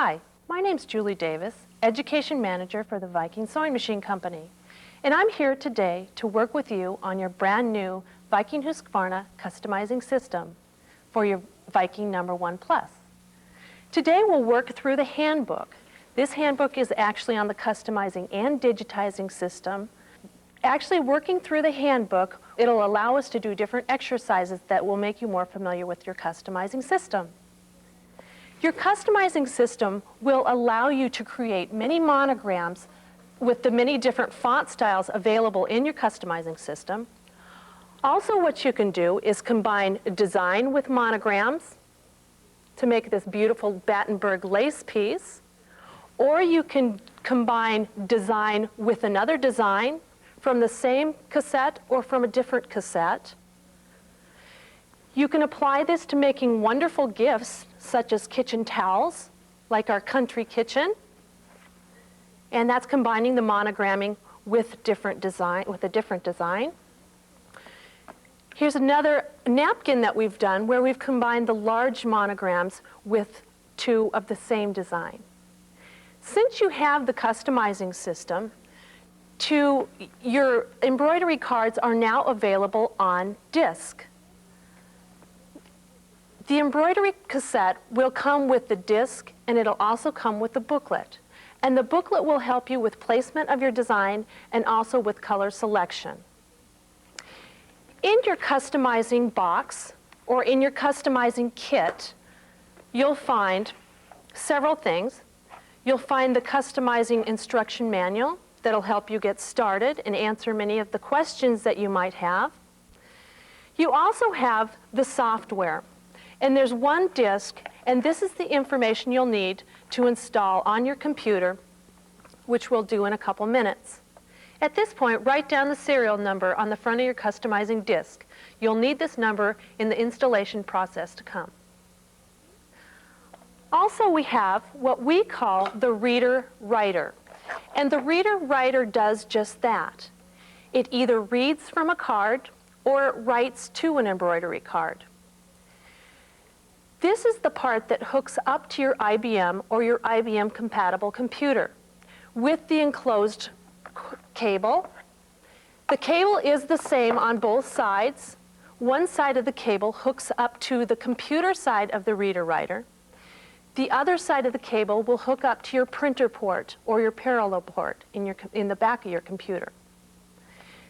Hi, my name's Julie Davis, Education Manager for the Viking Sewing Machine Company, and I'm here today to work with you on your brand new Viking Husqvarna customizing system for your Viking number 1 Plus. Today we'll work through the handbook. This handbook is actually on the customizing and digitizing system. Actually working through the handbook, it'll allow us to do different exercises that will make you more familiar with your customizing system. Your customizing system will allow you to create many monograms with the many different font styles available in your customizing system. Also, what you can do is combine design with monograms to make this beautiful Battenberg lace piece, or you can combine design with another design from the same cassette or from a different cassette. You can apply this to making wonderful gifts such as kitchen towels, like our country kitchen, and that's combining the monogramming with a different design. Here's another napkin that we've done where we've combined the large monograms with 2 of the same design. Since you have the customizing system, your embroidery cards are now available on disc. The embroidery cassette will come with the disc, and it'll also come with the booklet. And the booklet will help you with placement of your design and also with color selection. In your customizing box or in your customizing kit, you'll find several things. You'll find the customizing instruction manual that'll help you get started and answer many of the questions that you might have. You also have the software. And there's one disc, and this is the information you'll need to install on your computer, which we'll do in a couple minutes. At this point, write down the serial number on the front of your customizing disc. You'll need this number in the installation process to come. Also, we have what we call the reader-writer. And the reader-writer does just that. It either reads from a card or it writes to an embroidery card. This is the part that hooks up to your IBM or your IBM-compatible computer with the enclosed cable. The cable is the same on both sides. One side of the cable hooks up to the computer side of the reader-writer. The other side of the cable will hook up to your printer port or your parallel port in the back of your computer.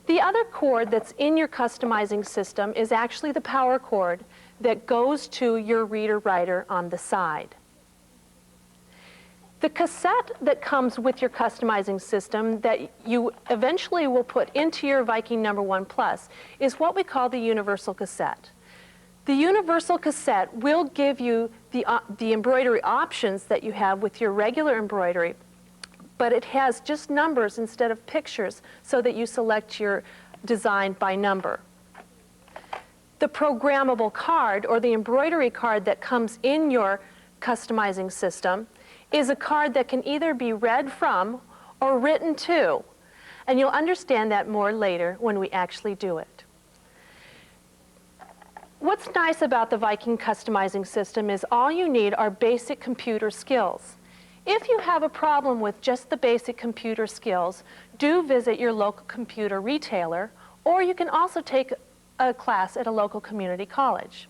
The other cord that's in your customizing system is actually the power cord that goes to your reader-writer on the side. The cassette that comes with your customizing system that you eventually will put into your Viking number 1 Plus is what we call the universal cassette. The universal cassette will give you the embroidery options that you have with your regular embroidery, but it has just numbers instead of pictures so that you select your design by number. The programmable card, or the embroidery card that comes in your customizing system, is a card that can either be read from or written to. And you'll understand that more later when we actually do it. What's nice about the Viking customizing system is all you need are basic computer skills. If you have a problem with just the basic computer skills, do visit your local computer retailer, or you can also take a class at a local community college.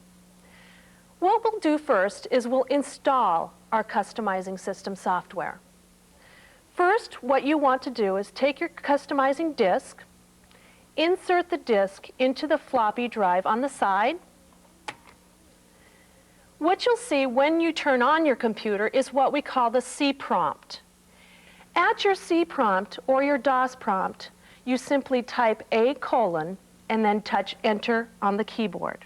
What we'll do first is we'll install our customizing system software. First, what you want to do is take your customizing disk, insert the disk into the floppy drive on the side. What you'll see when you turn on your computer is what we call the C prompt. At your C prompt or your DOS prompt, you simply type A:, and then touch Enter on the keyboard.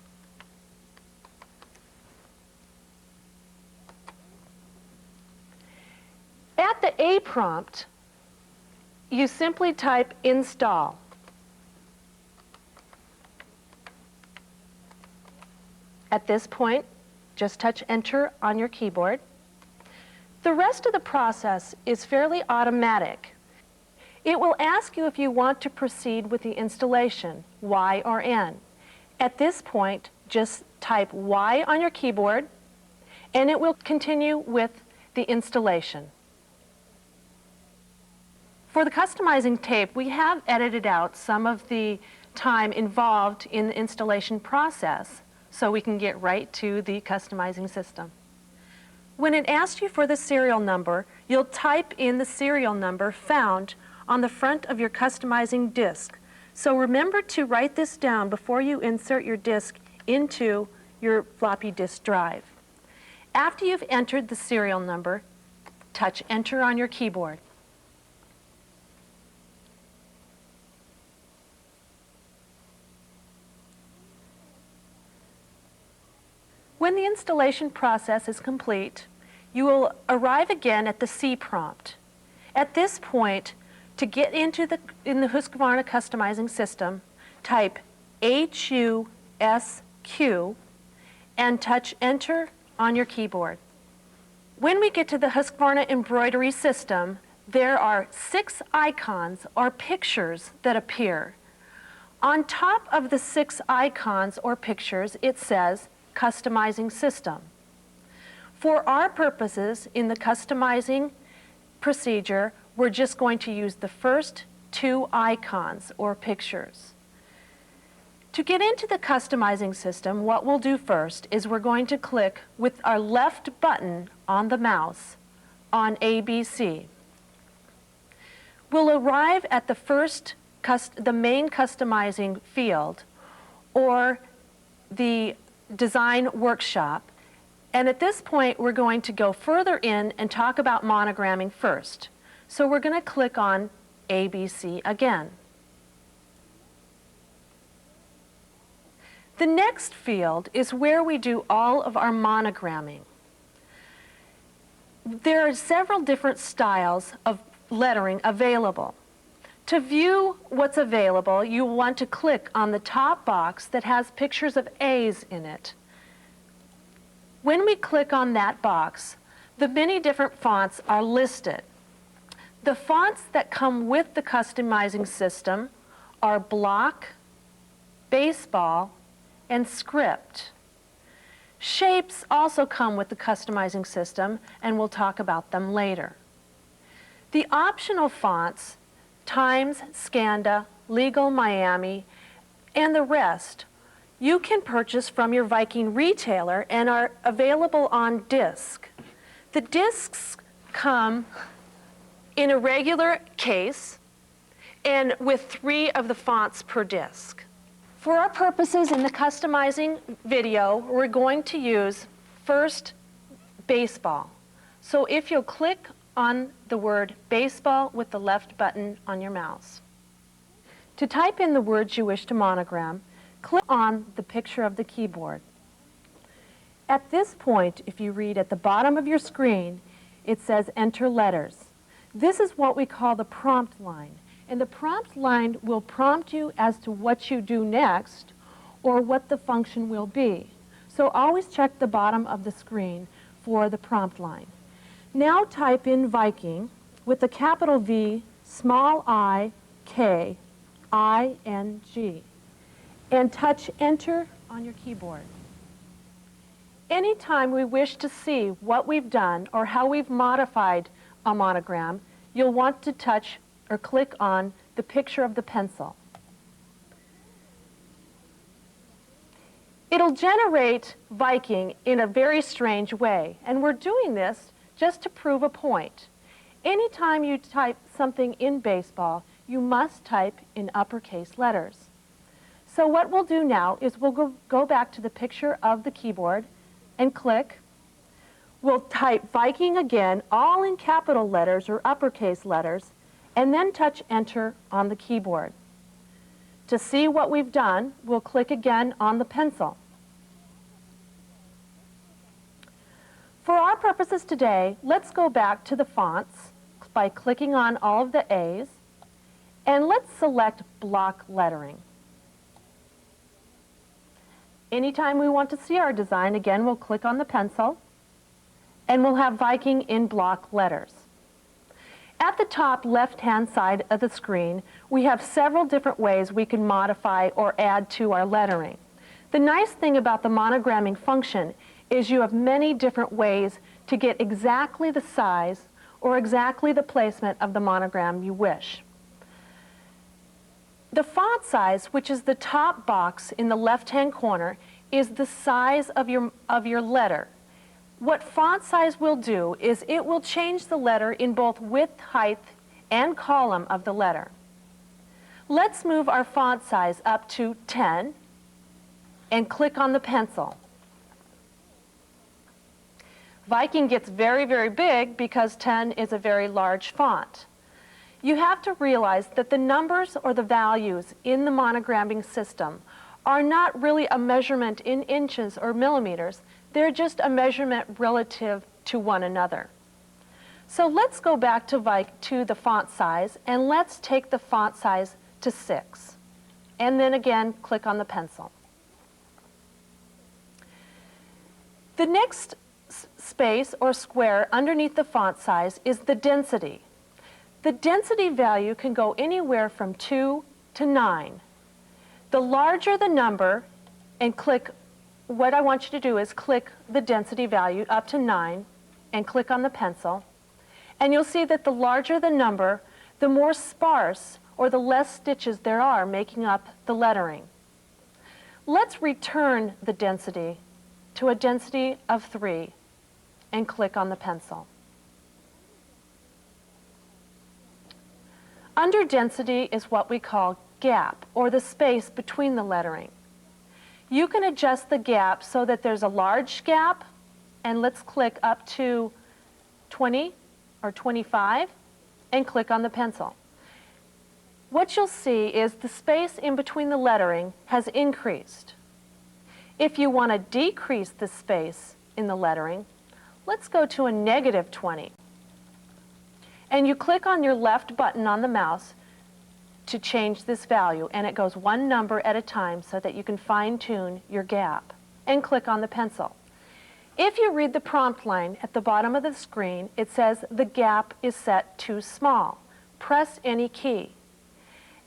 At the A prompt, you simply type Install. At this point, just touch Enter on your keyboard. The rest of the process is fairly automatic. It will ask you if you want to proceed with the installation, Y or N. At this point, just type Y on your keyboard, and it will continue with the installation. For the customizing tape, we have edited out some of the time involved in the installation process so we can get right to the customizing system. When it asks you for the serial number, you'll type in the serial number found on the front of your customizing disc. So remember to write this down before you insert your disc into your floppy disk drive. After you've entered the serial number, touch Enter on your keyboard. When the installation process is complete, you will arrive again at the C prompt. At this point, to get into the Husqvarna customizing system, type HUSQ and touch Enter on your keyboard. When we get to the Husqvarna embroidery system, there are 6 icons or pictures that appear. On top of the 6 icons or pictures, it says Customizing System. For our purposes in the customizing procedure, we're just going to use the first 2 icons or pictures. To get into the customizing system, what we'll do first is we're going to click with our left button on the mouse on ABC. We'll arrive at the first, the main customizing field or the design workshop. And at this point, we're going to go further in and talk about monogramming first. So we're going to click on ABC again. The next field is where we do all of our monogramming. There are several different styles of lettering available. To view what's available, you want to click on the top box that has pictures of A's in it. When we click on that box, the many different fonts are listed. The fonts that come with the customizing system are Block, Baseball, and Script. Shapes also come with the customizing system, and we'll talk about them later. The optional fonts, Times, Scanda, Legal Miami, and the rest, you can purchase from your Viking retailer and are available on disc. The discs come in a regular case and with 3 of the fonts per disc. For our purposes in the customizing video, we're going to use first baseball. So if you'll click on the word baseball with the left button on your mouse. To type in the words you wish to monogram, click on the picture of the keyboard. At this point, if you read at the bottom of your screen, it says Enter Letters. This is what we call the prompt line. And the prompt line will prompt you as to what you do next or what the function will be. So always check the bottom of the screen for the prompt line. Now type in Viking with a capital V, small I, K, I-N-G, and touch Enter on your keyboard. Anytime we wish to see what we've done or how we've modified a monogram, you'll want to touch or click on the picture of the pencil. It'll generate Viking in a very strange way, and we're doing this just to prove a point. Anytime you type something in baseball, you must type in uppercase letters. So what we'll do now is we'll go back to the picture of the keyboard and click. We'll type Viking again, all in capital letters or uppercase letters, and then touch Enter on the keyboard. To see what we've done, we'll click again on the pencil. For our purposes today, let's go back to the fonts by clicking on all of the A's, and let's select block lettering. Anytime we want to see our design, again, we'll click on the pencil, and we'll have Viking in block letters. At the top left-hand side of the screen, we have several different ways we can modify or add to our lettering. The nice thing about the monogramming function is you have many different ways to get exactly the size or exactly the placement of the monogram you wish. The font size, which is the top box in the left-hand corner, is the size of your letter. What font size will do is it will change the letter in both width, height, and column of the letter. Let's move our font size up to 10 and click on the pencil. Viking gets very, very big because 10 is a very large font. You have to realize that the numbers or the values in the monogramming system are not really a measurement in inches or millimeters. They're just a measurement relative to one another. So let's go back to the font size, and let's take the font size to 6. And then again, click on the pencil. The next space or square underneath the font size is the density. The density value can go anywhere from 2 to 9. The larger the number, and what I want you to do is click the density value up to 9 and click on the pencil. And you'll see that the larger the number, the more sparse or the less stitches there are making up the lettering. Let's return the density to a density of 3 and click on the pencil. Under density is what we call gap, or the space between the lettering. You can adjust the gap so that there's a large gap, and let's click up to 20 or 25 and click on the pencil. What you'll see is the space in between the lettering has increased. If you want to decrease the space in the lettering, let's go to a -20. And you click on your left button on the mouse to change this value, and it goes one number at a time so that you can fine-tune your gap, and click on the pencil. If you read the prompt line at the bottom of the screen, it says the gap is set too small. Press any key.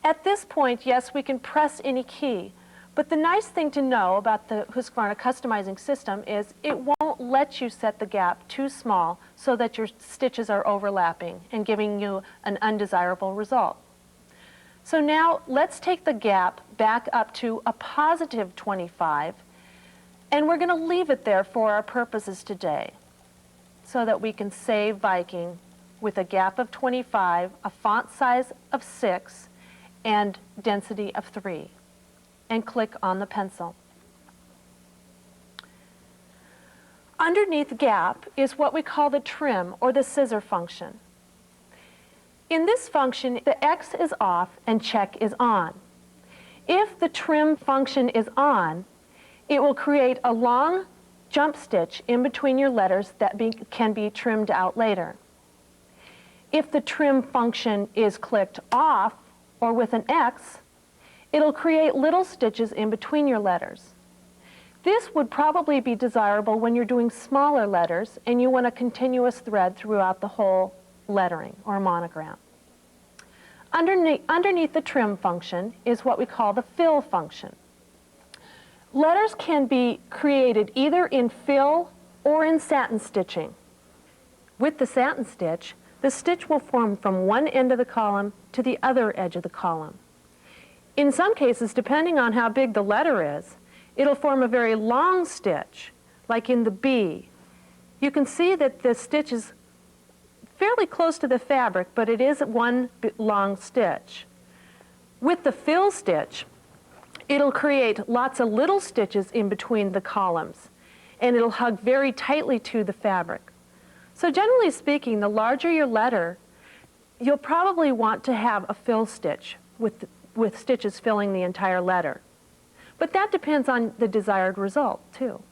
At this point, yes, we can press any key, but the nice thing to know about the Husqvarna customizing system is it won't let you set the gap too small so that your stitches are overlapping and giving you an undesirable result. So now let's take the gap back up to a +25, and we're going to leave it there for our purposes today so that we can save Viking with a gap of 25, a font size of 6, and density of 3. And click on the pencil. Underneath gap is what we call the trim or the scissor function. In this function, the X is off and check is on. If the trim function is on, it will create a long jump stitch in between your letters that can be trimmed out later. If the trim function is clicked off or with an X, it'll create little stitches in between your letters. This would probably be desirable when you're doing smaller letters and you want a continuous thread throughout the whole lettering or monogram. Underneath the trim function is what we call the fill function. Letters can be created either in fill or in satin stitching. With the satin stitch, the stitch will form from one end of the column to the other edge of the column. In some cases, depending on how big the letter is, it'll form a very long stitch, like in the B. You can see that the stitch is fairly close to the fabric, but it is one long stitch. With the fill stitch, it'll create lots of little stitches in between the columns, and it'll hug very tightly to the fabric. So generally speaking, the larger your letter, you'll probably want to have a fill stitch with stitches filling the entire letter. But that depends on the desired result, too.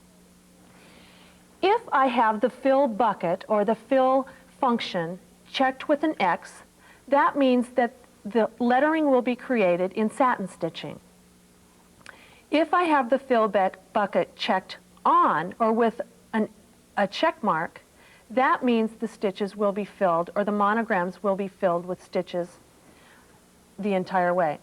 If I have the fill bucket or the fill function checked with an X, that means that the lettering will be created in satin stitching. If I have the fill bucket checked on or with a check mark, that means the stitches will be filled, or the monograms will be filled with stitches the entire way.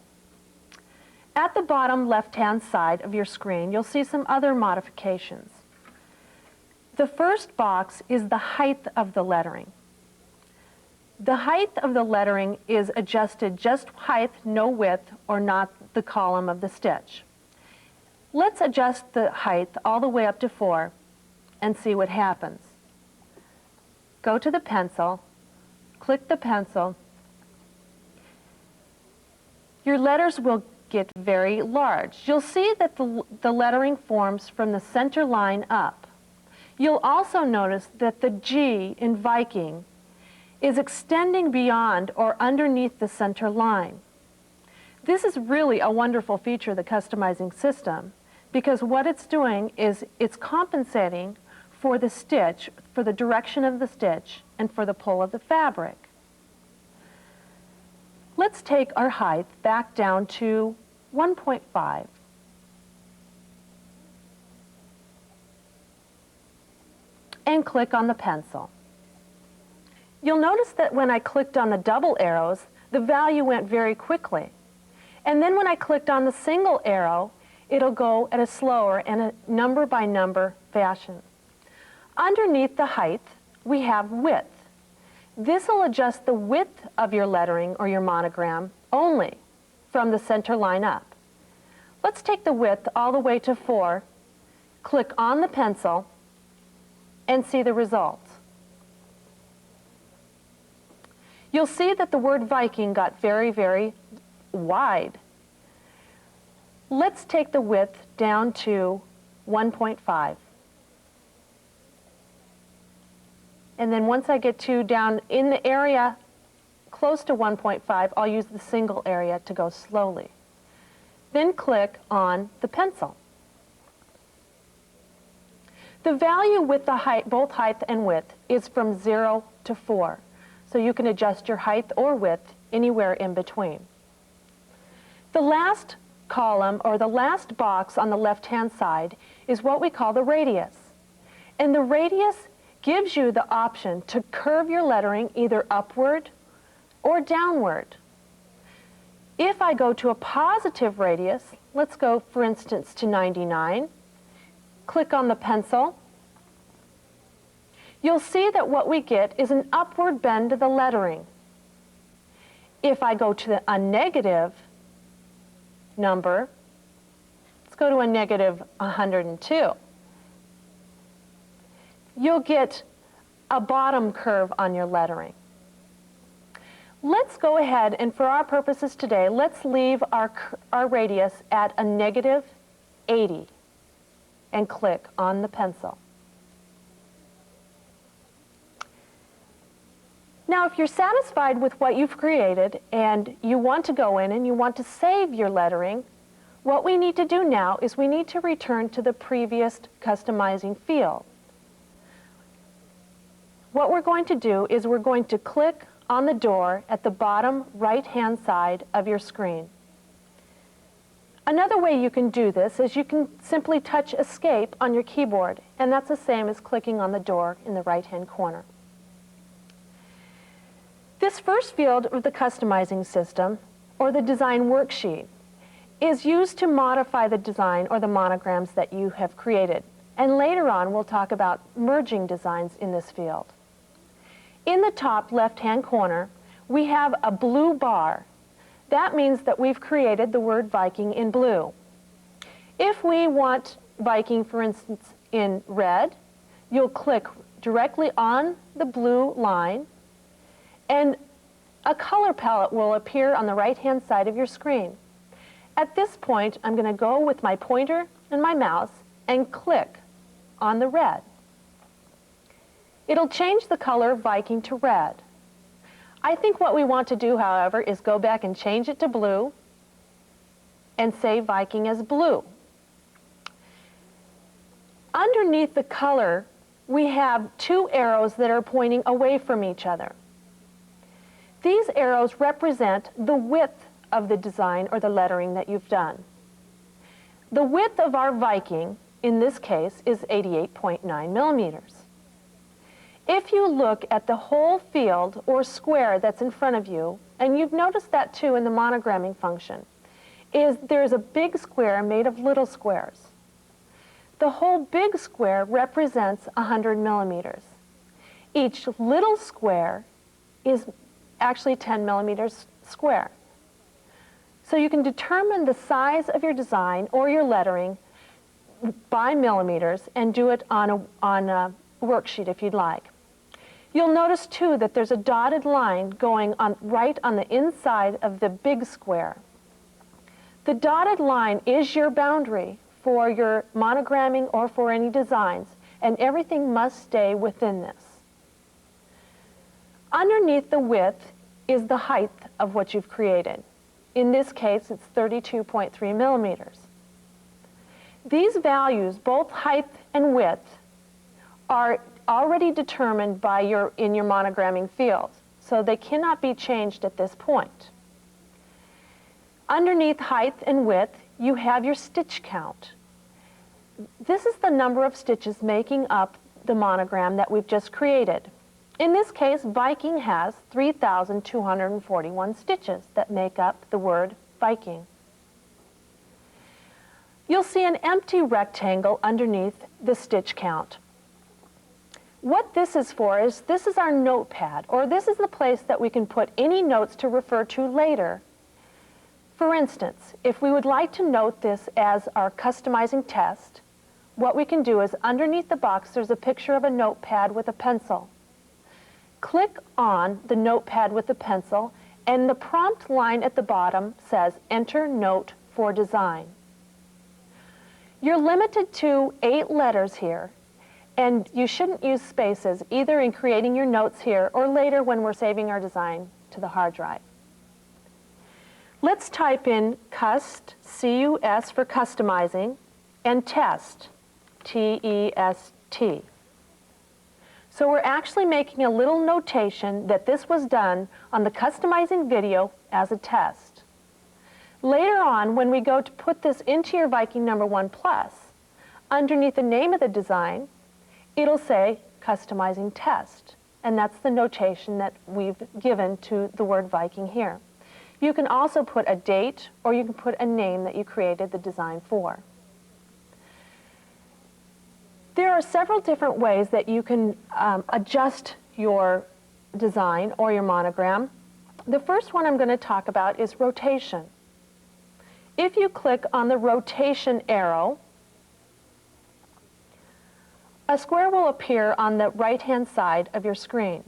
At the bottom left-hand side of your screen, you'll see some other modifications. The first box is the height of the lettering. The height of the lettering is adjusted just height, no width, or not the column of the stitch. Let's adjust the height all the way up to 4 and see what happens. Go to the pencil, click the pencil. Your letters will get very large. You'll see that the lettering forms from the center line up. You'll also notice that the G in Viking is extending beyond or underneath the center line. This is really a wonderful feature of the customizing system, because what it's doing is it's compensating for the stitch, for the direction of the stitch, and for the pull of the fabric. Let's take our height back down to 1.5. And click on the pencil. You'll notice that when I clicked on the double arrows, the value went very quickly. And then when I clicked on the single arrow, it'll go at a slower and a number by number fashion. Underneath the height, we have width. This will adjust the width of your lettering or your monogram only from the center line up. Let's take the width all the way to 4, click on the pencil, and see the results. You'll see that the word Viking got very, very wide. Let's take the width down to 1.5. And then once I get down in the area close to 1.5, I'll use the single area to go slowly. Then click on the pencil. The value with the height, both height and width, is from 0 to 4. So you can adjust your height or width anywhere in between. The last column, or the last box on the left-hand side, is what we call the radius. And the radius gives you the option to curve your lettering either upward or downward. If I go to a positive radius, let's go, for instance, to 99, click on the pencil, you'll see that what we get is an upward bend to the lettering. If I go to a negative number, let's go to a negative 102, you'll get a bottom curve on your lettering. Let's go ahead and, for our purposes today, let's leave our radius at a negative 80 and click on the pencil. Now, if you're satisfied with what you've created and you want to go in and you want to save your lettering, what we need to do now is we need to return to the previous customizing field. What we're going to do is we're going to click on the door at the bottom right-hand side of your screen. Another way you can do this is you can simply touch Escape on your keyboard, and that's the same as clicking on the door in the right-hand corner. This first field of the customizing system, or the design worksheet, is used to modify the design or the monograms that you have created. And later on, we'll talk about merging designs in this field. In the top left-hand corner, we have a blue bar. That means that we've created the word Viking in blue. If we want Viking, for instance, in red, you'll click directly on the blue line, and a color palette will appear on the right-hand side of your screen. At this point, I'm going to go with my pointer and my mouse and click on the red. It'll change the color of Viking to red. I think what we want to do, however, is go back and change it to blue and say Viking as blue. Underneath the color, we have 2 arrows that are pointing away from each other. These arrows represent the width of the design or the lettering that you've done. The width of our Viking, in this case, is 88.9 millimeters. If you look at the whole field or square that's in front of you, and you've noticed that too in the monogramming function, there's a big square made of little squares. The whole big square represents 100 millimeters. Each little square is actually 10 millimeters square. So you can determine the size of your design or your lettering by millimeters and do it on a worksheet if you'd like. You'll notice too that there's a dotted line going on right on the inside of the big square. The dotted line is your boundary for your monogramming or for any designs, and everything must stay within this. Underneath the width is the height of what you've created. In this case, it's 32.3 millimeters. These values, both height and width, are already determined by in your monogramming field, so they cannot be changed at this point. Underneath height and width, you have your stitch count. This is the number of stitches making up the monogram that we've just created. In this case, Viking has 3,241 stitches that make up the word Viking. You'll see an empty rectangle underneath the stitch count. What this is for is this is our notepad, or this is the place that we can put any notes to refer to later. For instance, if we would like to note this as our customizing test, what we can do is underneath the box there's a picture of a notepad with a pencil. Click on the notepad with the pencil, and the prompt line at the bottom says, "Enter note for design." You're limited to 8 letters here, and you shouldn't use spaces either in creating your notes here or later when we're saving our design to the hard drive. Let's type in cust, C-U-S for customizing, and test, T-E-S-T. So we're actually making a little notation that this was done on the customizing video as a test. Later on, when we go to put this into your Viking No. 1 Plus, underneath the name of the design, it'll say customizing test, and that's the notation that we've given to the word Viking here. You can also put a date, or you can put a name that you created the design for. There are several different ways that you can adjust your design or your monogram. The first one I'm going to talk about is rotation. If you click on the rotation arrow, a square will appear on the right-hand side of your screen.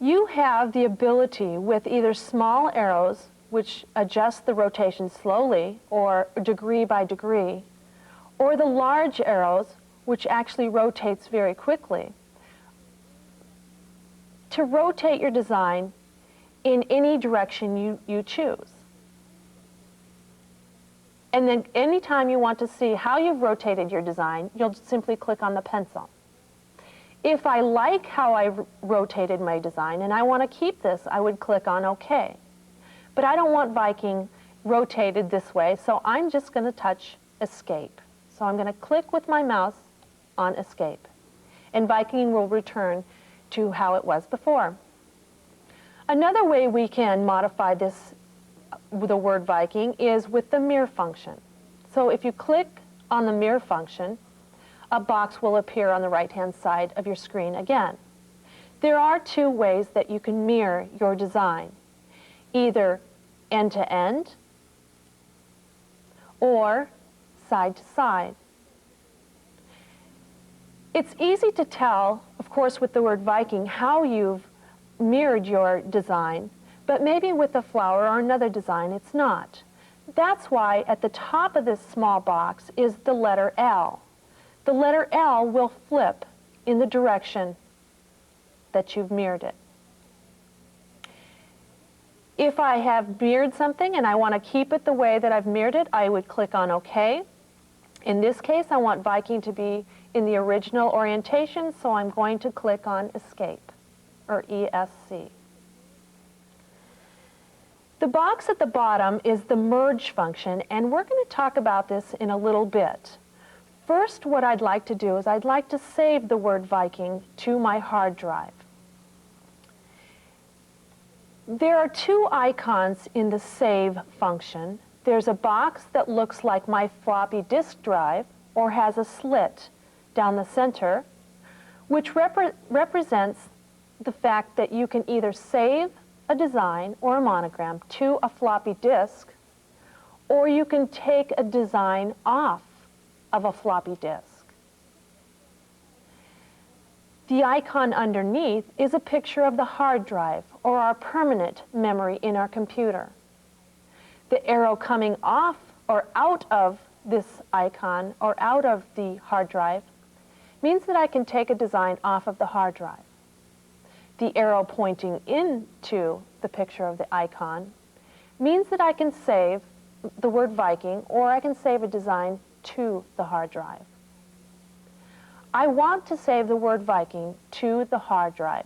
You have the ability with either small arrows, which adjust the rotation slowly or degree by degree, or the large arrows, which actually rotates very quickly, to rotate your design in any direction you choose. And then anytime you want to see how you've rotated your design, you'll simply click on the pencil. If I like how I've rotated my design and I want to keep this, I would click on OK. But I don't want Viking rotated this way, so I'm just going to touch Escape. So I'm going to click with my mouse on Escape, and Viking will return to how it was before. Another way we can modify this, the word Viking, is with the mirror function. So if you click on the mirror function, a box will appear on the right-hand side of your screen again. There are 2 ways that you can mirror your design, either end-to-end or side to side. It's easy to tell, of course, with the word Viking, how you've mirrored your design, but maybe with a flower or another design, it's not. That's why at the top of this small box is the letter L. The letter L will flip in the direction that you've mirrored it. If I have mirrored something and I want to keep it the way that I've mirrored it, I would click on OK. In this case, I want Viking to be in the original orientation, so I'm going to click on Escape, or ESC. The box at the bottom is the merge function, and we're going to talk about this in a little bit. First, what I'd like to do is I'd like to save the word Viking to my hard drive. There are 2 icons in the Save function. there's a box that looks like my floppy disk drive or has a slit down the center, which represents the fact that you can either save a design or a monogram to a floppy disk, or you can take a design off of a floppy disk. The icon underneath is a picture of the hard drive or our permanent memory in our computer. The arrow coming off or out of this icon or out of the hard drive means that I can take a design off of the hard drive. The arrow pointing into the picture of the icon means that I can save the word Viking, or I can save a design to the hard drive. I want to save the word Viking to the hard drive.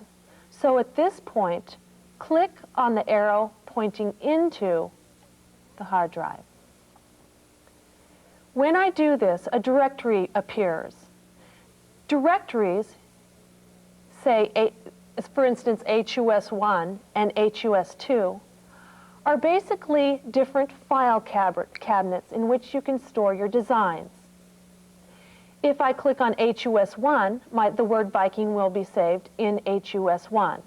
So at this point, click on the arrow pointing into the hard drive. When I do this, a directory appears. Directories, say, for instance, HUS1 and HUS2, are basically different file cabinets in which you can store your designs. If I click on HUS1, the word Viking will be saved in HUS1.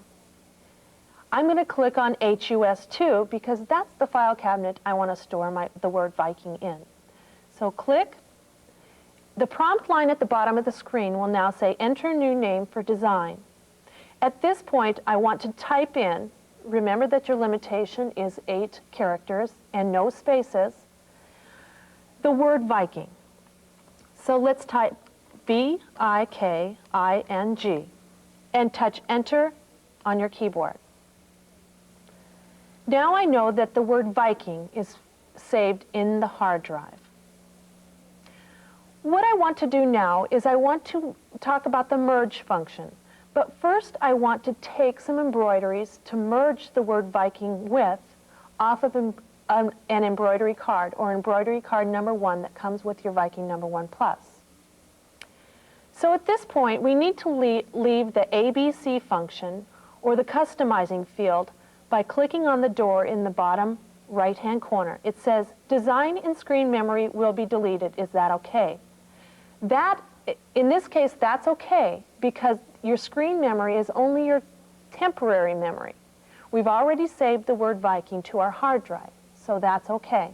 I'm going to click on HUS2 because that's the file cabinet I want to store the word Viking in. So click. The prompt line at the bottom of the screen will now say, enter new name for design. At this point, I want to type in, remember that your limitation is 8 characters and no spaces, the word Viking. So let's type V-I-K-I-N-G and touch enter on your keyboard. Now I know that the word Viking is saved in the hard drive. What I want to do now is I want to talk about the merge function. But first I want to take some embroideries to merge the word Viking with off of an embroidery card, or embroidery card number 1 that comes with your Viking number 1 Plus. So at this point we need to leave the ABC function or the customizing field by clicking on the door in the bottom right-hand corner. It says, design in screen memory will be deleted. Is that okay? That, in this case, that's okay because your screen memory is only your temporary memory. We've already saved the word Viking to our hard drive, so that's okay.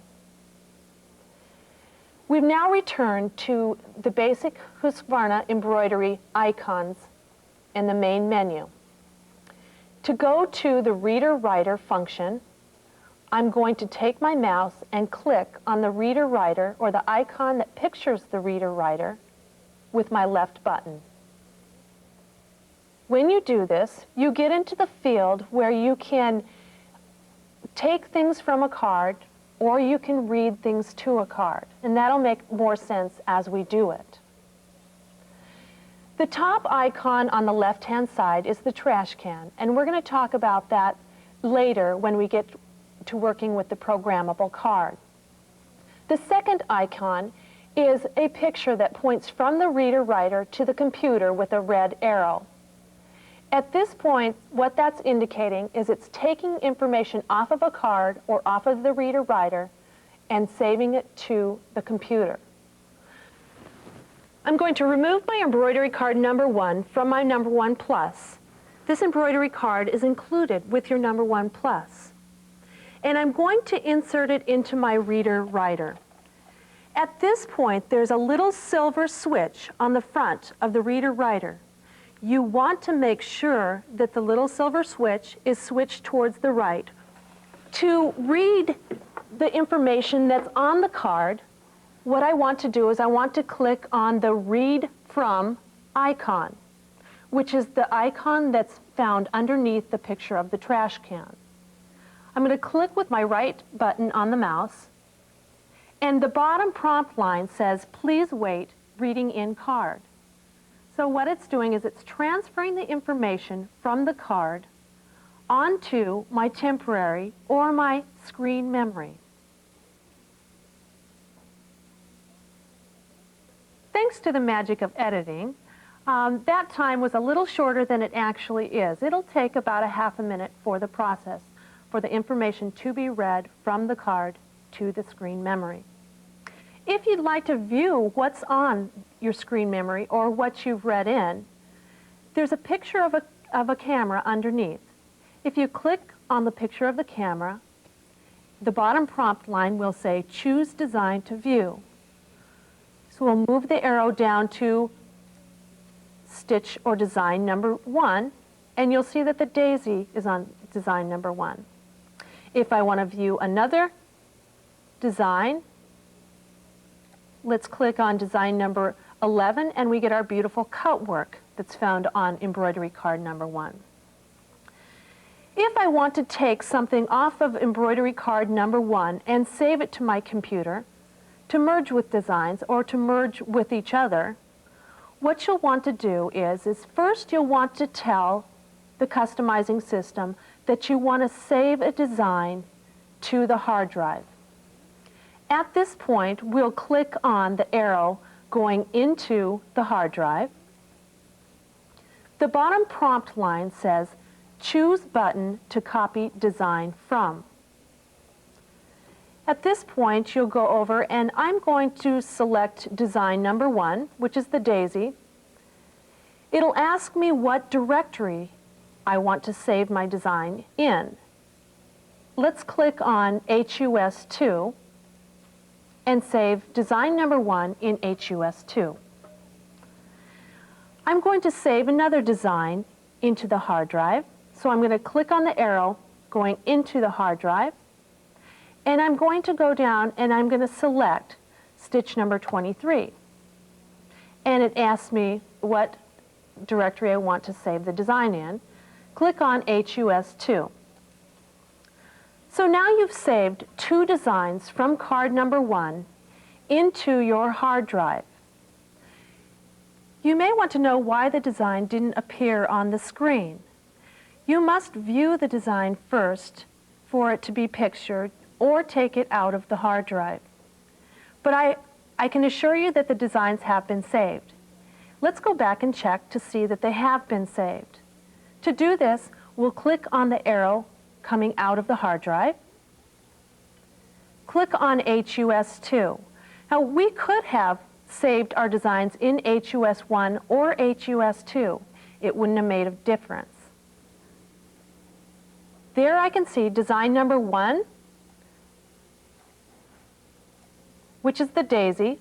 We've now returned to the basic Husqvarna embroidery icons in the main menu. To go to the reader-writer function, I'm going to take my mouse and click on the reader-writer, or the icon that pictures the reader-writer, with my left button. When you do this, you get into the field where you can take things from a card or you can read things to a card, and that'll make more sense as we do it. The top icon on the left-hand side is the trash can, and we're going to talk about that later when we get to working with the programmable card. The second icon is a picture that points from the reader-writer to the computer with a red arrow. At this point, what that's indicating is it's taking information off of a card or off of the reader-writer and saving it to the computer. I'm going to remove my embroidery card number 1 from my number 1 Plus. This embroidery card is included with your number 1 Plus. And I'm going to insert it into my reader-writer. At this point, there's a little silver switch on the front of the reader-writer. You want to make sure that the little silver switch is switched towards the right. To read the information that's on the card, what I want to do is I want to click on the Read From icon, which is the icon that's found underneath the picture of the trash can. I'm going to click with my right button on the mouse, and the bottom prompt line says, please wait, reading in card. So what it's doing is it's transferring the information from the card onto my temporary or my screen memory. Thanks to the magic of editing, that time was a little shorter than it actually is. It'll take about a half a minute for the process, for the information to be read from the card to the screen memory. If you'd like to view what's on your screen memory or what you've read in, there's a picture of a camera underneath. If you click on the picture of the camera, the bottom prompt line will say, choose design to view. So we'll move the arrow down to stitch or design number 1, and you'll see that the daisy is on design number 1. If I want to view another design, let's click on design number 11, and we get our beautiful cut work that's found on embroidery card number 1. If I want to take something off of embroidery card number 1 and save it to my computer to merge with designs or to merge with each other, what you'll want to do is first you'll want to tell the customizing system that you want to save a design to the hard drive. At this point, we'll click on the arrow going into the hard drive. The bottom prompt line says, choose button to copy design from. At this point, you'll go over, and I'm going to select design number 1, which is the daisy. It'll ask me what directory I want to save my design in. Let's click on HUS2 and save design number 1 in HUS2. I'm going to save another design into the hard drive, so I'm going to click on the arrow going into the hard drive, and I'm going to go down and I'm going to select stitch number 23. And it asks me what directory I want to save the design in. Click on HUS2. So now you've saved 2 designs from card number 1 into your hard drive. You may want to know why the design didn't appear on the screen. You must view the design first for it to be pictured or take it out of the hard drive. But I can assure you that the designs have been saved. Let's go back and check to see that they have been saved. To do this, we'll click on the arrow coming out of the hard drive. Click on HUS2. Now, we could have saved our designs in HUS1 or HUS2. It wouldn't have made a difference. There I can see design number 1, which is the daisy,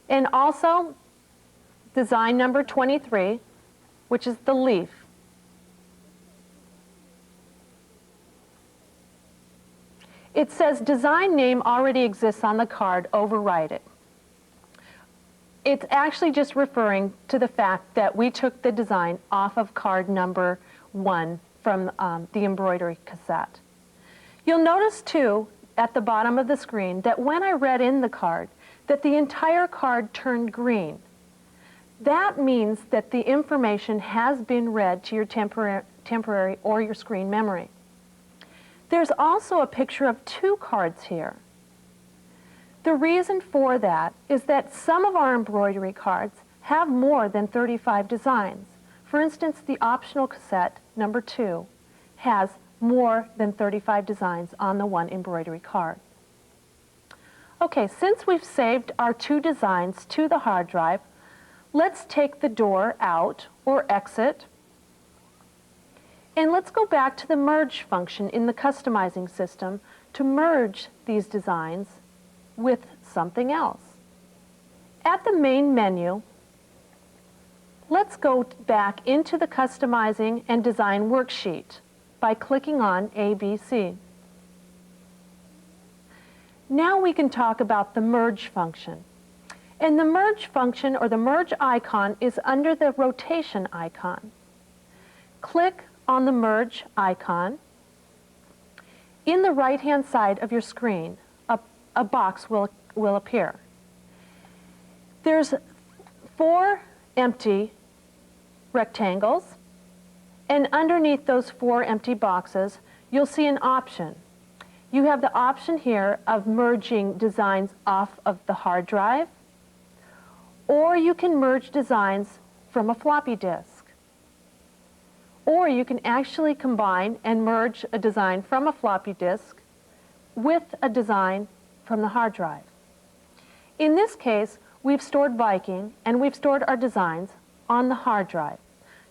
and also design number 23, which is the leaf. It says design name already exists on the card, overwrite it. It's actually just referring to the fact that we took the design off of card number 1 from the embroidery cassette. You'll notice too at the bottom of the screen that when I read in the card, that the entire card turned green. That means that the information has been read to your temporary or your screen memory. There's also a picture of 2 cards here. The reason for that is that some of our embroidery cards have more than 35 designs. For instance, the optional cassette number 2 has more than 35 designs on the one embroidery card. Okay, since we've saved our 2 designs to the hard drive, let's take the door out or exit, and let's go back to the merge function in the customizing system to merge these designs with something else. At the main menu, let's go back into the customizing and design worksheet by clicking on ABC. Now we can talk about the merge function. And the merge function, or the merge icon, is under the rotation icon. Click on the merge icon. In the right-hand side of your screen, a box will appear. There's 4 empty rectangles, and underneath those 4 empty boxes, you'll see an option. You have the option here of merging designs off of the hard drive, or you can merge designs from a floppy disk. Or you can actually combine and merge a design from a floppy disk with a design from the hard drive. In this case, we've stored Viking and we've stored our designs on the hard drive.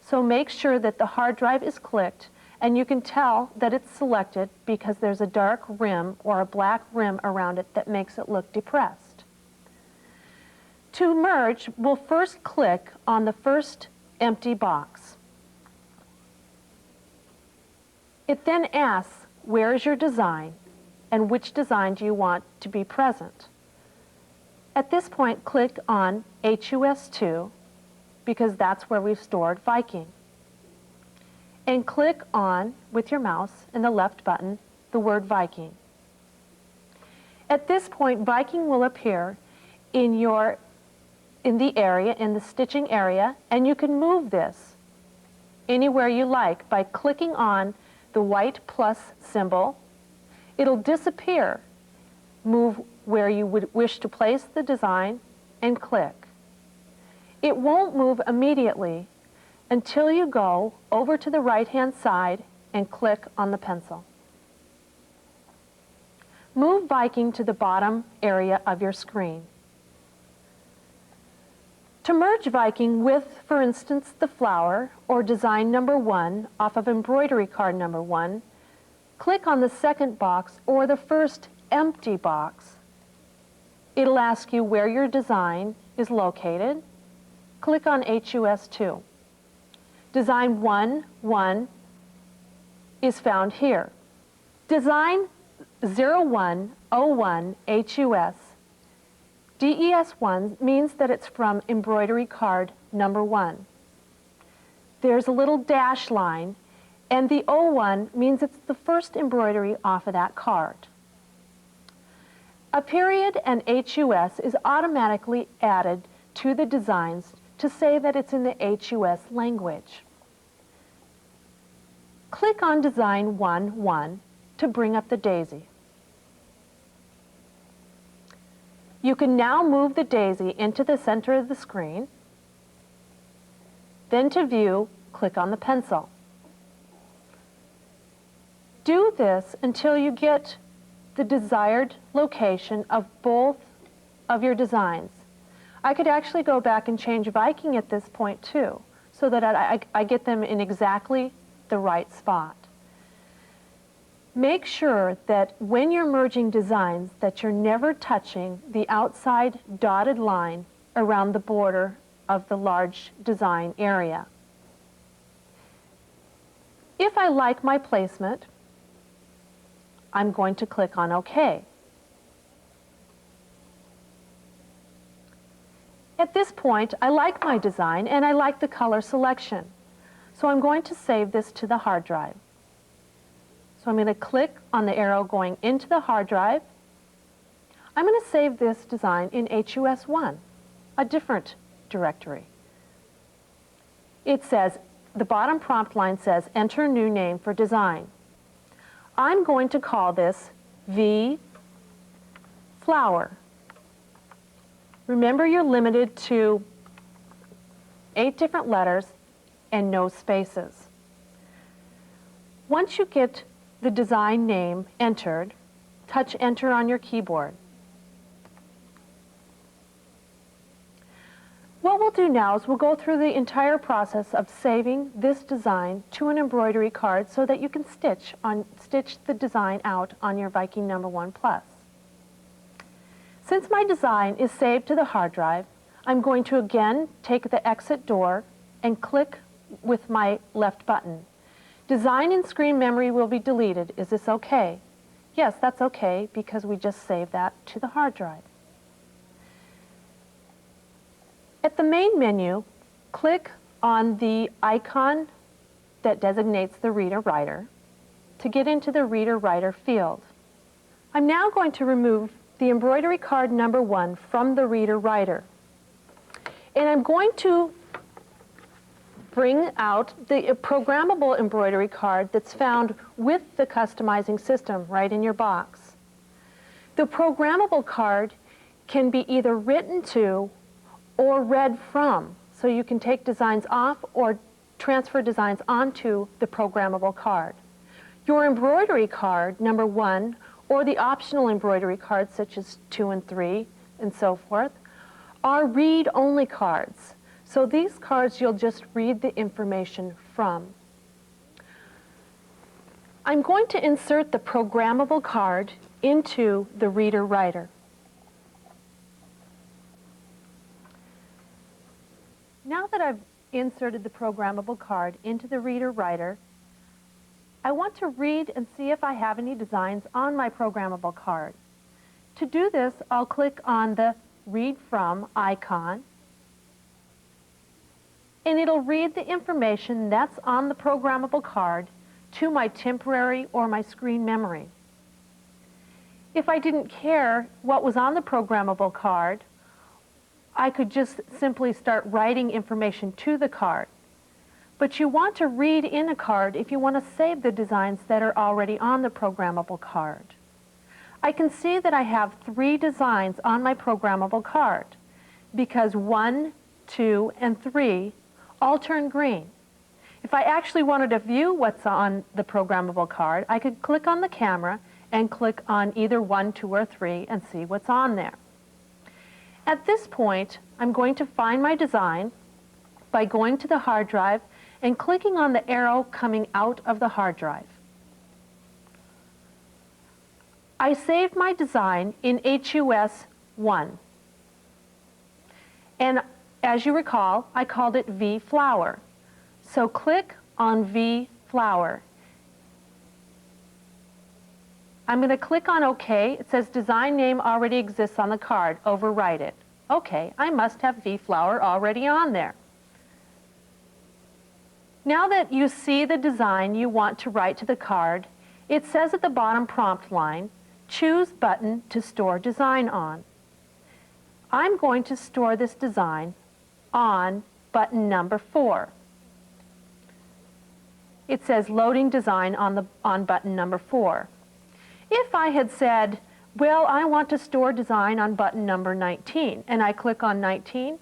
So make sure that the hard drive is clicked, and you can tell that it's selected because there's a dark rim or a black rim around it that makes it look depressed. To merge, we'll first click on the first empty box. It then asks, where is your design and which design do you want to be present? At this point, click on HUS2 because that's where we've stored Viking. And click on, with your mouse and the left button, the word Viking. At this point, Viking will appear in the stitching area, and you can move this anywhere you like by clicking on the white plus symbol. It'll disappear. Move where you would wish to place the design and click. It won't move immediately until you go over to the right-hand side and click on the pencil. Move Viking to the bottom area of your screen. To merge Viking with, for instance, the flower or design number 1 off of embroidery card number 1, click on the second box or the first empty box. It'll ask you where your design is located. Click on HUS2. Design 1 is found here. Design 0101 HUS DES1 means that it's from embroidery card number 1. There's a little dash line, and the 01 means it's the first embroidery off of that card. A period and HUS is automatically added to the designs to say that it's in the HUS language. Click on Design 1 to bring up the daisy. You can now move the daisy into the center of the screen. Then to view, click on the pencil. Do this until you get the desired location of both of your designs. I could actually go back and change Viking at this point too, so that I get them in exactly the right spot. Make sure that when you're merging designs that you're never touching the outside dotted line around the border of the large design area. If I like my placement, I'm going to click on OK. At this point, I like my design and I like the color selection. So I'm going to save this to the hard drive. So I'm going to click on the arrow going into the hard drive. I'm going to save this design in HUS1, a different directory. It says, the bottom prompt line says, enter new name for design. I'm going to call this V Flower. Remember, you're limited to 8 different letters and no spaces. Once you get the design name entered, touch Enter on your keyboard. What we'll do now is we'll go through the entire process of saving this design to an embroidery card so that you can stitch the design out on your Viking number 1 Plus. Since my design is saved to the hard drive, I'm going to again take the exit door and click with my left button. Design in screen memory will be deleted. Is this okay? Yes, that's okay because we just saved that to the hard drive. At the main menu, click on the icon that designates the reader-writer to get into the reader-writer field. I'm now going to remove the embroidery card number 1 from the reader-writer. And I'm going to bring out the programmable embroidery card that's found with the customizing system right in your box. The programmable card can be either written to or read from, so you can take designs off or transfer designs onto the programmable card. Your embroidery card, number 1, or the optional embroidery cards such as 2 and 3 and so forth, are read-only cards. So these cards you'll just read the information from. I'm going to insert the programmable card into the reader-writer. Now that I've inserted the programmable card into the reader-writer, I want to read and see if I have any designs on my programmable card. To do this, I'll click on the Read From icon, and it'll read the information that's on the programmable card to my temporary or my screen memory. If I didn't care what was on the programmable card, I could just simply start writing information to the card. But you want to read in a card if you want to save the designs that are already on the programmable card. I can see that I have 3 designs on my programmable card because 1, 2, and 3 all turn green. If I actually wanted to view what's on the programmable card, I could click on the camera and click on either 1, 2, or 3 and see what's on there. At this point, I'm going to find my design by going to the hard drive and clicking on the arrow coming out of the hard drive. I saved my design in HUS 1. And as you recall, I called it V Flower. So click on V Flower. I'm going to click on OK. It says design name already exists on the card. Overwrite it. OK, I must have V Flower already on there. Now that you see the design you want to write to the card, it says at the bottom prompt line, choose button to store design on. I'm going to store this design on button number 4. It says loading design on button number 4. If I had said, well, I want to store design on button number 19, and I click on 19,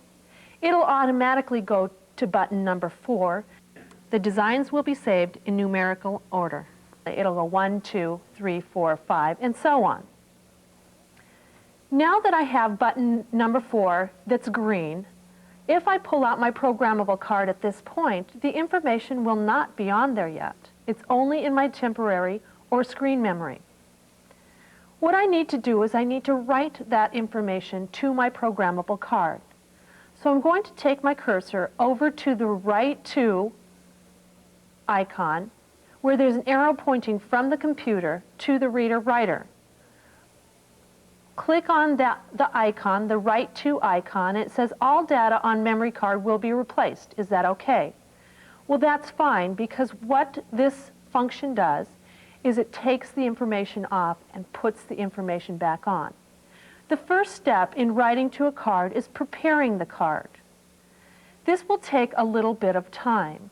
it'll automatically go to button number 4. The designs will be saved in numerical order. It'll go 1, 2, 3, 4, 5, and so on. Now that I have button number 4 that's green, if I pull out my programmable card at this point, the information will not be on there yet. It's only in my temporary or screen memory. What I need to do is I need to write that information to my programmable card. So I'm going to take my cursor over to the Write To icon, where there's an arrow pointing from the computer to the reader-writer. Click on the icon, the Write To icon, and it says all data on memory card will be replaced. Is that okay? Well, that's fine, because what this function does is it takes the information off and puts the information back on. The first step in writing to a card is preparing the card. This will take a little bit of time.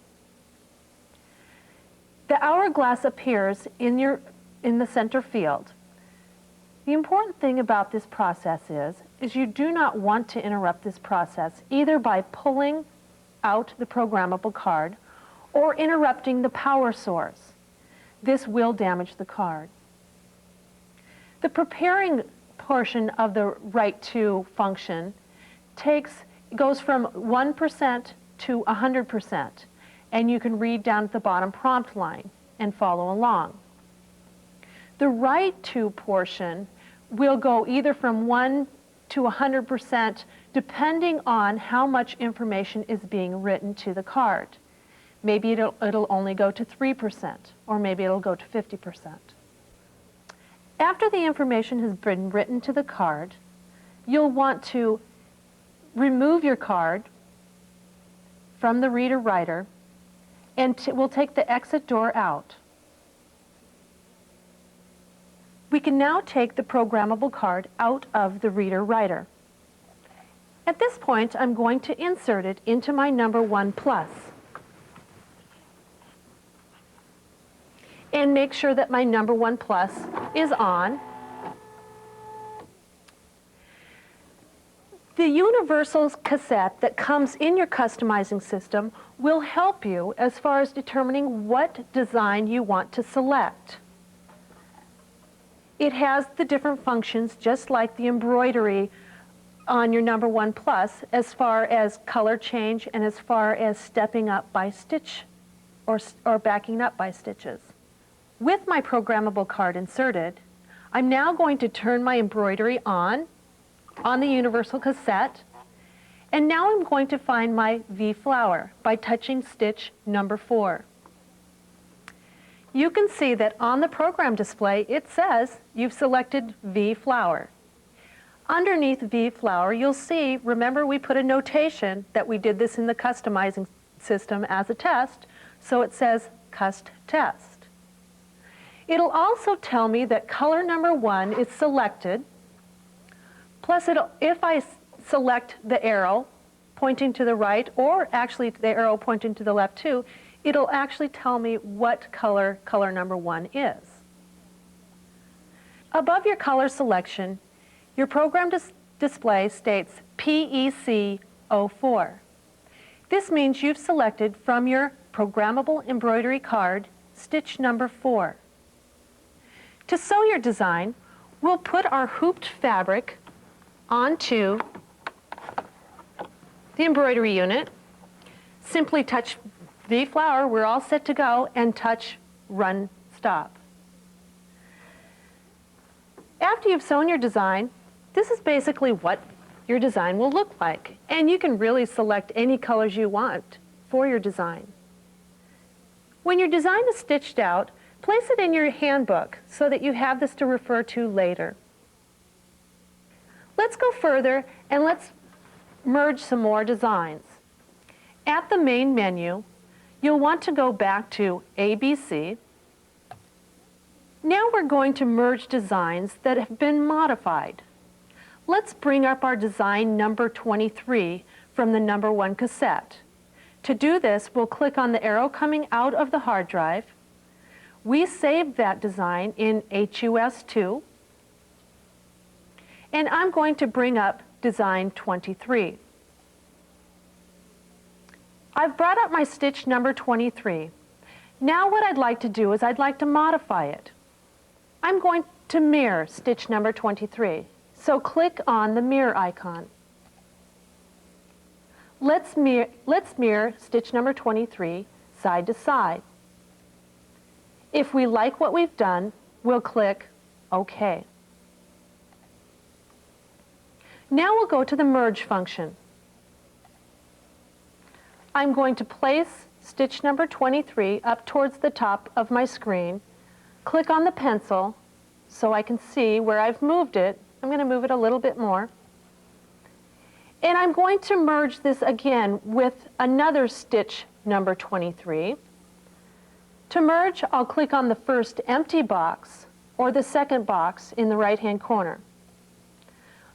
The hourglass appears in the center field. The important thing about this process is you do not want to interrupt this process either by pulling out the programmable card or interrupting the power source. This will damage the card. The preparing portion of the Write To function goes from 1% to 100%, and you can read down at the bottom prompt line and follow along. The Write To portion will go either from 1 to 100% depending on how much information is being written to the card. Maybe it'll only go to 3%, or maybe it'll go to 50%. After the information has been written to the card, you'll want to remove your card from the reader-writer, and we'll take the exit door out. We can now take the programmable card out of the reader-writer. At this point, I'm going to insert it into my number 1 plus. And make sure that my number 1 plus is on. The universal cassette that comes in your customizing system will help you as far as determining what design you want to select. It has the different functions just like the embroidery on your number 1 plus as far as color change and as far as stepping up by stitch or backing up by stitches. With my programmable card inserted, I'm now going to turn my embroidery on the universal cassette, and now I'm going to find my V flower by touching stitch number 4. You can see that on the program display it says you've selected V flower. Underneath V flower you'll see, remember we put a notation that we did this in the customizing system as a test, so it says cust test. It'll also tell me that color number 1 is selected, plus if I select the arrow pointing to the right, or actually the arrow pointing to the left too, it'll actually tell me what color number 1 is. Above your color selection, your program display states PEC 04. This means you've selected from your programmable embroidery card stitch number 4. To sew your design, we'll put our hooped fabric onto the embroidery unit. Simply touch V flower, we're all set to go, and touch Run Stop. After you've sewn your design, this is basically what your design will look like. And you can really select any colors you want for your design. When your design is stitched out, place it in your handbook so that you have this to refer to later. Let's go further and let's merge some more designs. At the main menu, you'll want to go back to ABC. Now we're going to merge designs that have been modified. Let's bring up our design number 23 from the number 1 cassette. To do this, we'll click on the arrow coming out of the hard drive. We saved that design in HUS2, and I'm going to bring up design 23. I've brought up my stitch number 23. Now what I'd like to do is I'd like to modify it. I'm going to mirror stitch number 23. So click on the mirror icon. Let's mirror stitch number 23 side to side. If we like what we've done, we'll click OK. Now we'll go to the merge function. I'm going to place stitch number 23 up towards the top of my screen, click on the pencil so I can see where I've moved it. I'm going to move it a little bit more. And I'm going to merge this again with another stitch number 23. To merge, I'll click on the first empty box or the second box in the right-hand corner.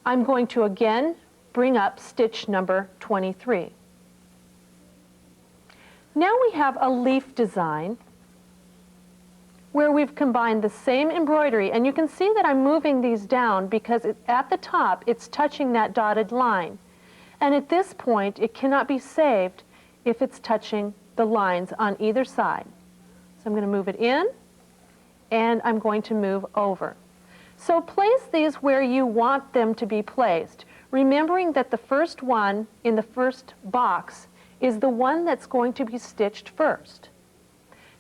I'm going to again bring up stitch number 23. Now we have a leaf design where we've combined the same embroidery, and you can see that I'm moving these down because at the top it's touching that dotted line. And at this point it cannot be saved if it's touching the lines on either side. So I'm going to move it in, and I'm going to move over. So place these where you want them to be placed, remembering that the first one in the first box is the one that's going to be stitched first.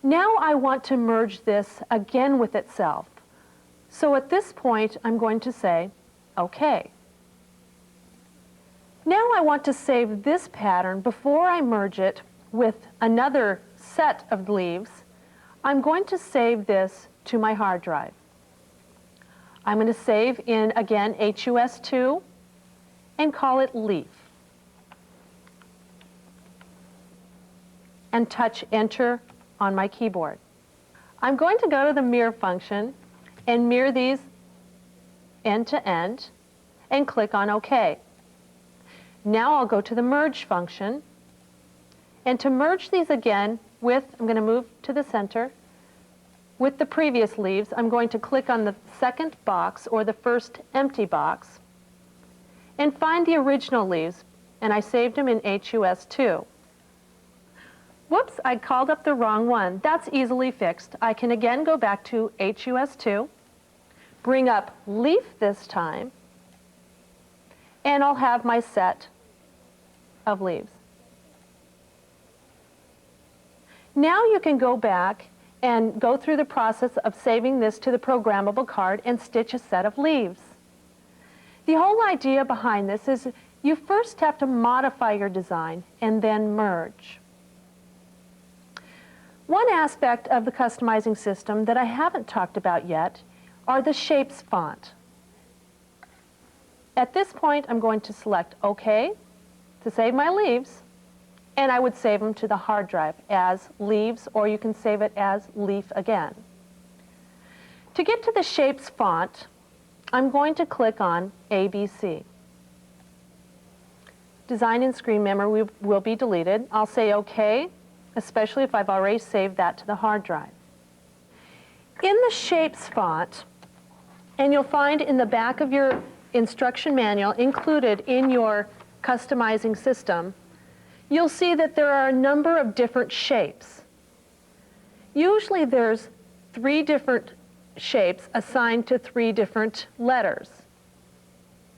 Now I want to merge this again with itself. So at this point I'm going to say OK. Now I want to save this pattern before I merge it with another set of leaves. I'm going to save this to my hard drive. I'm going to save in, again, HUS2 and call it leaf. And touch Enter on my keyboard. I'm going to go to the mirror function and mirror these end to end and click on OK. Now I'll go to the merge function, and to merge these again with, I'm going to move to the center, with the previous leaves, I'm going to click on the second box or the first empty box and find the original leaves, and I saved them in HUS2. Whoops, I called up the wrong one. That's easily fixed. I can again go back to HUS2, bring up leaf this time, and I'll have my set of leaves. Now you can go back and go through the process of saving this to the programmable card and stitch a set of leaves. The whole idea behind this is you first have to modify your design and then merge. One aspect of the customizing system that I haven't talked about yet are the shapes font. At this point, I'm going to select OK to save my leaves, and I would save them to the hard drive as leaves, or you can save it as leaf again. To get to the shapes font, I'm going to click on ABC. Design and screen memory will be deleted. I'll say OK, especially if I've already saved that to the hard drive. In the shapes font, and you'll find in the back of your instruction manual included in your customizing system, you'll see that there are a number of different shapes. Usually there's 3 different shapes assigned to 3 different letters.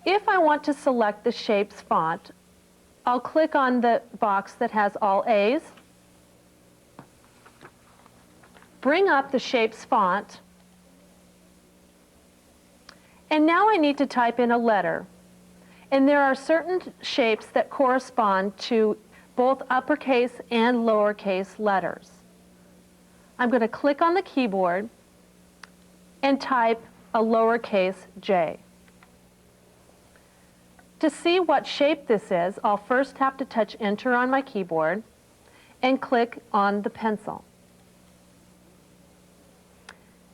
If I want to select the shapes font, I'll click on the box that has all A's, bring up the shapes font, and now I need to type in a letter. And there are certain shapes that correspond to both uppercase and lowercase letters. I'm going to click on the keyboard and type a lowercase j. To see what shape this is, I'll first have to touch Enter on my keyboard and click on the pencil.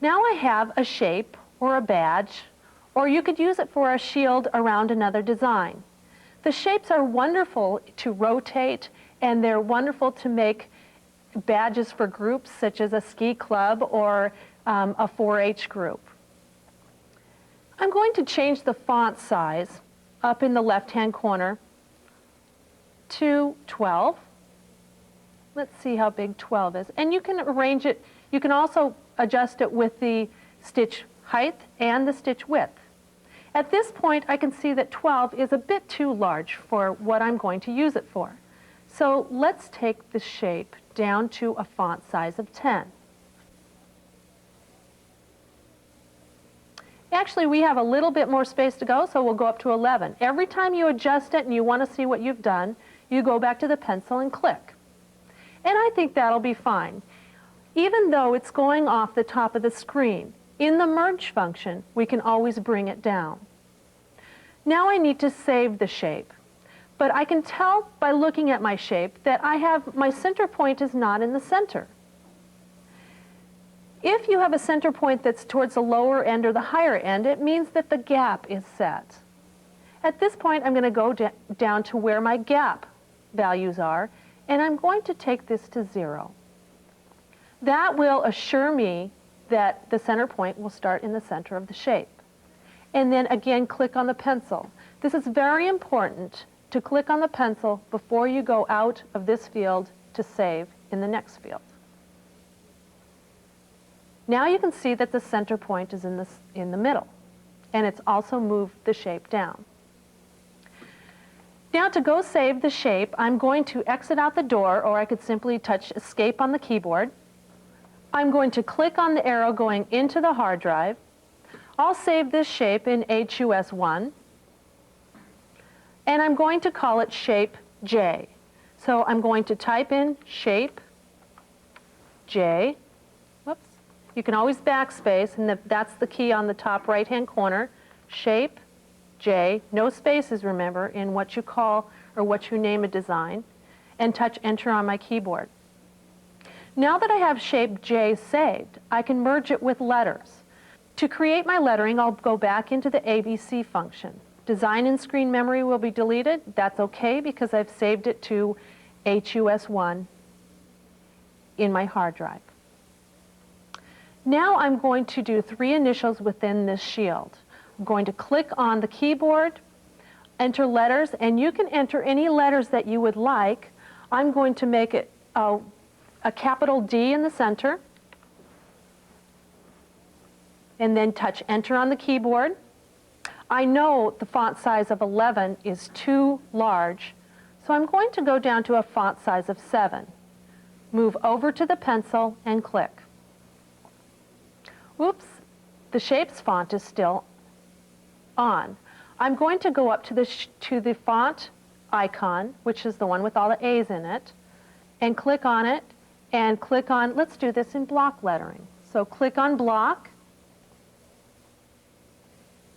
Now I have a shape or a badge, or you could use it for a shield around another design. The shapes are wonderful to rotate, and they're wonderful to make badges for groups such as a ski club or a 4-H group. I'm going to change the font size up in the left-hand corner to 12. Let's see how big 12 is. And you can arrange it, you can also adjust it with the stitch height and the stitch width. At this point, I can see that 12 is a bit too large for what I'm going to use it for. So let's take the shape down to a font size of 10. Actually, we have a little bit more space to go, so we'll go up to 11. Every time you adjust it and you want to see what you've done, you go back to the pencil and click. And I think that'll be fine. Even though it's going off the top of the screen, in the merge function, we can always bring it down. Now I need to save the shape. But I can tell by looking at my shape that my center point is not in the center. If you have a center point that's towards the lower end or the higher end, it means that the gap is set. At this point, I'm going to go down to where my gap values are, and I'm going to take this to 0. That will assure me that the center point will start in the center of the shape. And then again, click on the pencil. This is very important to click on the pencil before you go out of this field to save in the next field. Now you can see that the center point is in the middle, and it's also moved the shape down. Now to go save the shape, I'm going to exit out the door, or I could simply touch Escape on the keyboard. I'm going to click on the arrow going into the hard drive. I'll save this shape in HUS1, and I'm going to call it Shape J. So I'm going to type in Shape J. Whoops. You can always backspace, and that's the key on the top right-hand corner. Shape J, no spaces, remember, in what you call or what you name a design, and touch Enter on my keyboard. Now that I have Shape J saved, I can merge it with letters. To create my lettering, I'll go back into the ABC function. Design and screen memory will be deleted. That's okay because I've saved it to HUS1 in my hard drive. Now I'm going to do 3 initials within this shield. I'm going to click on the keyboard, enter letters, and you can enter any letters that you would like. I'm going to make it a capital D in the center, and then touch Enter on the keyboard. I know the font size of 11 is too large, so I'm going to go down to a font size of 7. Move over to the pencil and click. Oops, the Shapes font is still on. I'm going to go up to the font icon, which is the one with all the A's in it, and click on it, and click on, let's do this in block lettering. So click on block.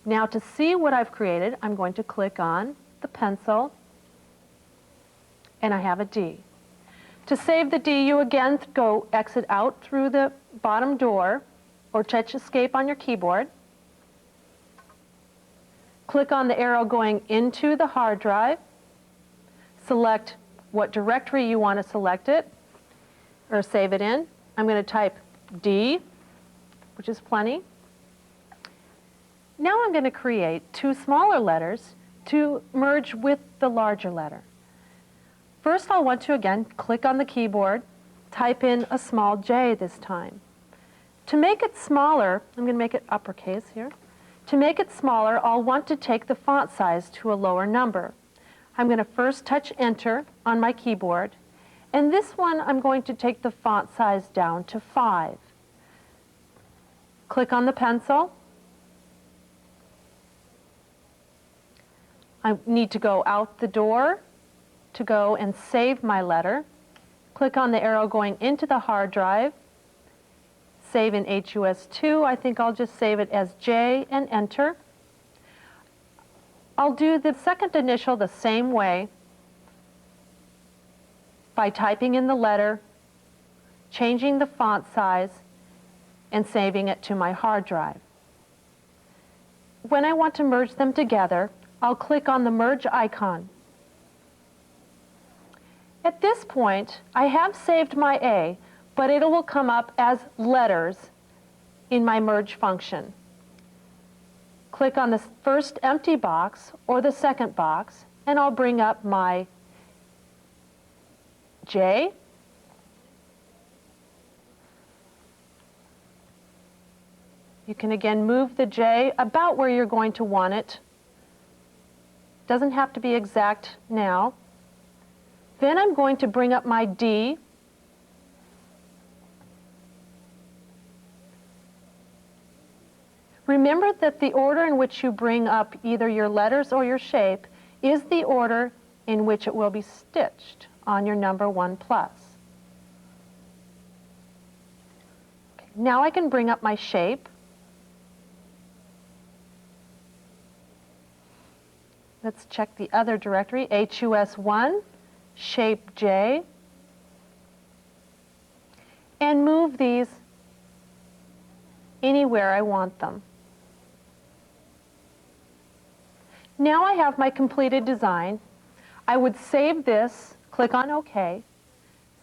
Now to see what I've created, I'm going to click on the pencil, and I have a D. To save the D, you again go exit out through the bottom door, or touch Escape on your keyboard. Click on the arrow going into the hard drive. Select what directory you want to select it, or save it in. I'm going to type D, which is plenty. Now I'm going to create 2 smaller letters to merge with the larger letter. First, I'll want to again click on the keyboard, type in a small J this time. To make it smaller, I'm going to make it uppercase here. To make it smaller, I'll want to take the font size to a lower number. I'm going to first touch Enter on my keyboard, and this one I'm going to take the font size down to 5. Click on the pencil. I need to go out the door to go and save my letter. Click on the arrow going into the hard drive. Save in HUS2. I think I'll just save it as J and Enter. I'll do the second initial the same way by typing in the letter, changing the font size, and saving it to my hard drive. When I want to merge them together, I'll click on the merge icon. At this point, I have saved my A, but it will come up as letters in my merge function. Click on the first empty box or the second box, and I'll bring up my J, you can again move the J about where you're going to want it. Doesn't have to be exact now. Then I'm going to bring up my D. Remember that the order in which you bring up either your letters or your shape is the order in which it will be stitched on your number 1+. Okay, now I can bring up my shape. Let's check the other directory, HUS1, shape J, and move these anywhere I want them. Now I have my completed design. I would save this, click on OK,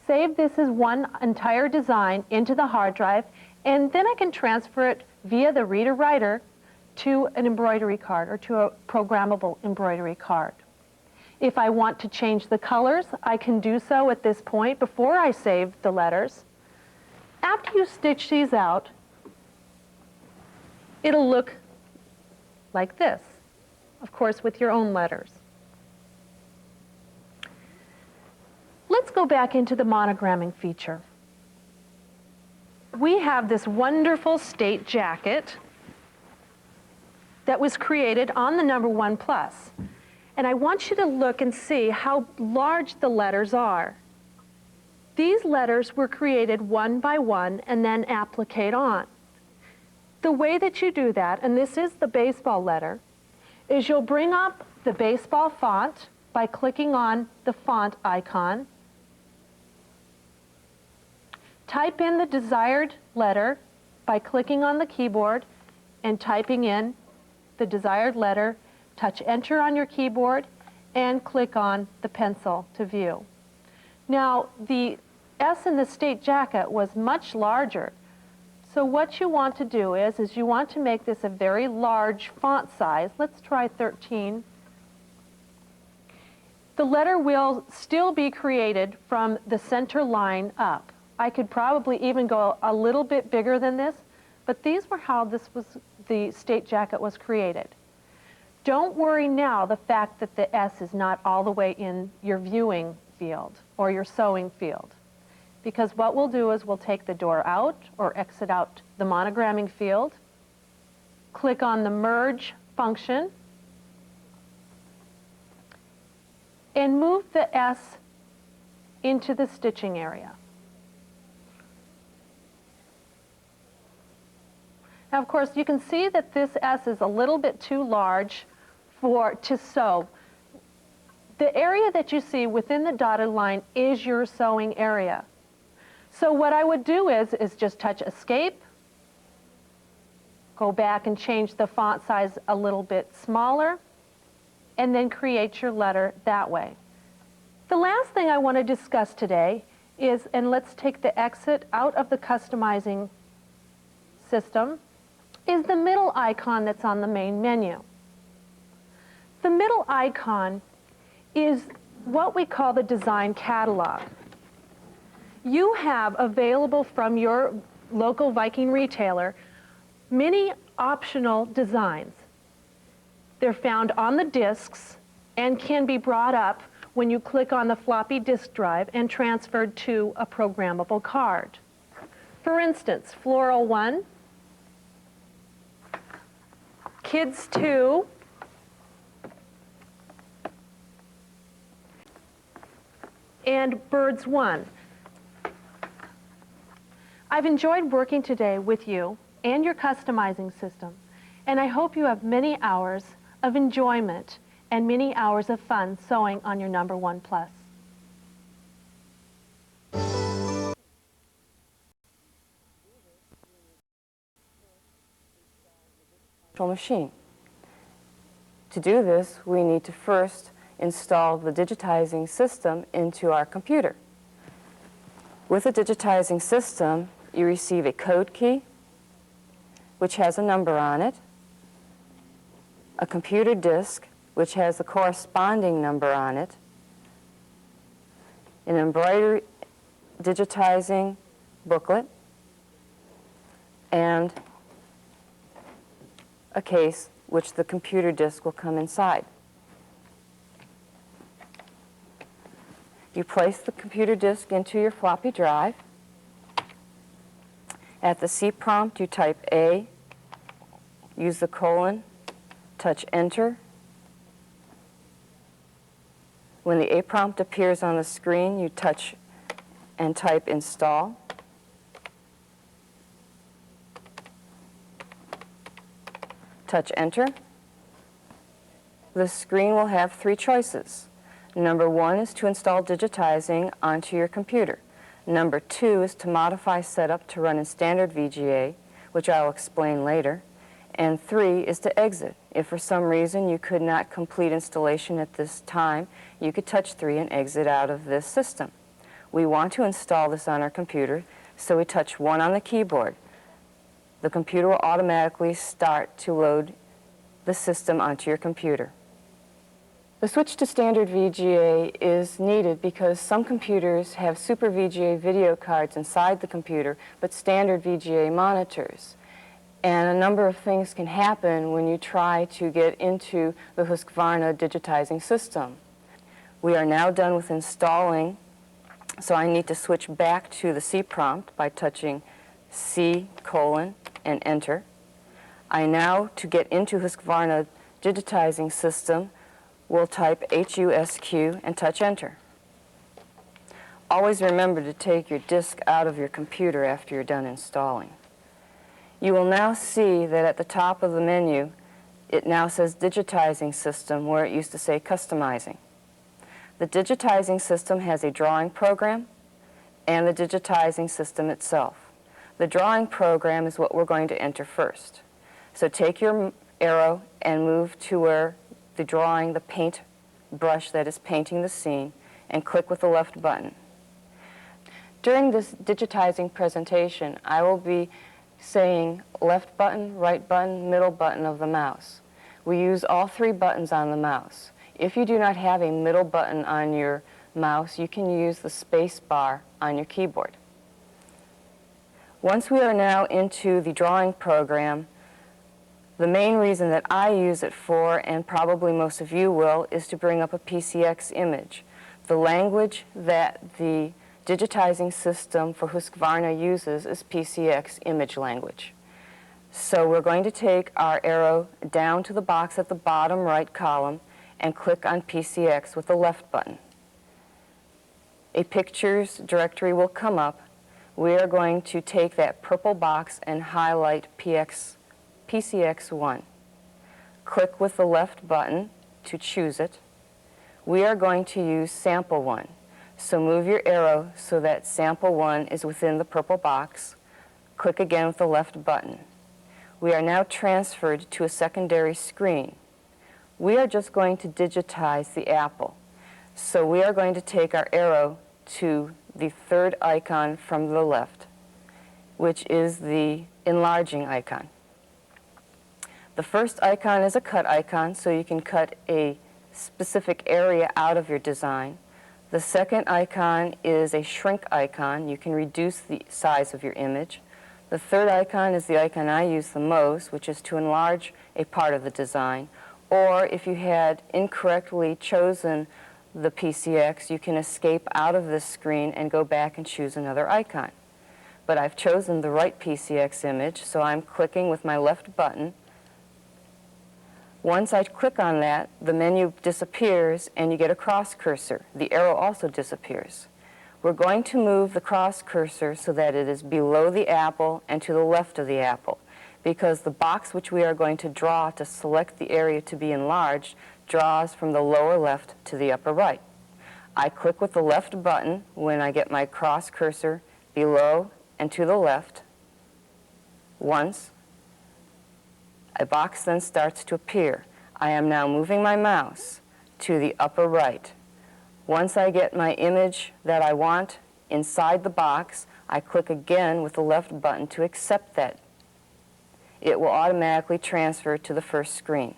save this as one entire design into the hard drive, and then I can transfer it via the reader-writer to an embroidery card or to a programmable embroidery card. If I want to change the colors, I can do so at this point before I save the letters. After you stitch these out, it'll look like this, of course, with your own letters. Let's go back into the monogramming feature. We have this wonderful state jacket that was created on the number 1+. And I want you to look and see how large the letters are. These letters were created one by one and then appliqued on. The way that you do that, and this is the baseball letter, is you'll bring up the baseball font by clicking on the font icon. Type in the desired letter by clicking on the keyboard and typing in the desired letter. Touch Enter on your keyboard and click on the pencil to view. Now, the S in the state jacket was much larger. So what you want to do is you want to make this a very large font size. Let's try 13. The letter will still be created from the center line up. I could probably even go a little bit bigger than this, but these were how the state jacket was created. Don't worry now the fact that the S is not all the way in your viewing field or your sewing field, because what we'll do is we'll take the door out or exit out the monogramming field, click on the merge function, and move the S into the stitching area. Now, of course, you can see that this S is a little bit too large to sew. The area that you see within the dotted line is your sewing area. So what I would do is just touch Escape, go back and change the font size a little bit smaller, and then create your letter that way. The last thing I want to discuss today is, and let's take the exit out of the customizing system, is the middle icon that's on the main menu. The middle icon is what we call the design catalog. You have available from your local Viking retailer many optional designs. They're found on the discs and can be brought up when you click on the floppy disk drive and transferred to a programmable card. For instance, Floral 1, Kids 2, and Birds 1. I've enjoyed working today with you and your customizing system, and I hope you have many hours of enjoyment and many hours of fun sewing on your #1 Plus. Machine. To do this, we need to first install the digitizing system into our computer. With a digitizing system, you receive a code key, which has a number on it, a computer disk, which has the corresponding number on it, an embroidery digitizing booklet, and a case which the computer disk will come inside. You place the computer disk into your floppy drive. At the C prompt, you type A, use the colon, touch Enter. When the A prompt appears on the screen, you touch and type Install. Touch Enter. The screen will have 3 choices. Number 1 is to install digitizing onto your computer. Number 2 is to modify setup to run in standard VGA, which I'll explain later. And 3 is to exit. If for some reason you could not complete installation at this time, you could touch 3 and exit out of this system. We want to install this on our computer, so we touch 1 on the keyboard. The computer will automatically start to load the system onto your computer. The switch to standard VGA is needed because some computers have Super VGA video cards inside the computer, but standard VGA monitors. And a number of things can happen when you try to get into the Husqvarna digitizing system. We are now done with installing, so I need to switch back to the C prompt by touching C colon and Enter. I now, to get into Husqvarna digitizing system, will type HUSQ and touch Enter. Always remember to take your disk out of your computer after you're done installing. You will now see that at the top of the menu, it now says Digitizing System where it used to say Customizing. The digitizing system has a drawing program and the digitizing system itself. The drawing program is what we're going to enter first. So take your arrow and move to where the drawing, the paint brush that is painting the scene, and click with the left button. During this digitizing presentation, I will be saying left button, right button, middle button of the mouse. We use all 3 buttons on the mouse. If you do not have a middle button on your mouse, you can use the space bar on your keyboard. Once we are now into the drawing program, the main reason that I use it for, and probably most of you will, is to bring up a PCX image. The language that the digitizing system for Husqvarna uses is PCX image language. So we're going to take our arrow down to the box at the bottom right column and click on PCX with the left button. A pictures directory will come up. We are going to take that purple box and highlight PCX1. Click with the left button to choose it. We are going to use sample 1. So move your arrow so that sample 1 is within the purple box. Click again with the left button. We are now transferred to a secondary screen. We are just going to digitize the apple. So we are going to take our arrow to the third icon from the left, which is the enlarging icon. The first icon is a cut icon, so you can cut a specific area out of your design. The second icon is a shrink icon. You can reduce the size of your image. The third icon is the icon I use the most, which is to enlarge a part of the design. Or if you had incorrectly chosen the PCX, you can escape out of this screen and go back and choose another icon. But I've chosen the right PCX image, so I'm clicking with my left button. Once I click on that, the menu disappears and you get a cross cursor. The arrow also disappears. We're going to move the cross cursor so that it is below the apple and to the left of the apple, because the box which we are going to draw to select the area to be enlarged draws from the lower left to the upper right. I click with the left button when I get my cross cursor below and to the left. Once, a box then starts to appear. I am now moving my mouse to the upper right. Once I get my image that I want inside the box, I click again with the left button to accept that. It will automatically transfer to the first screen.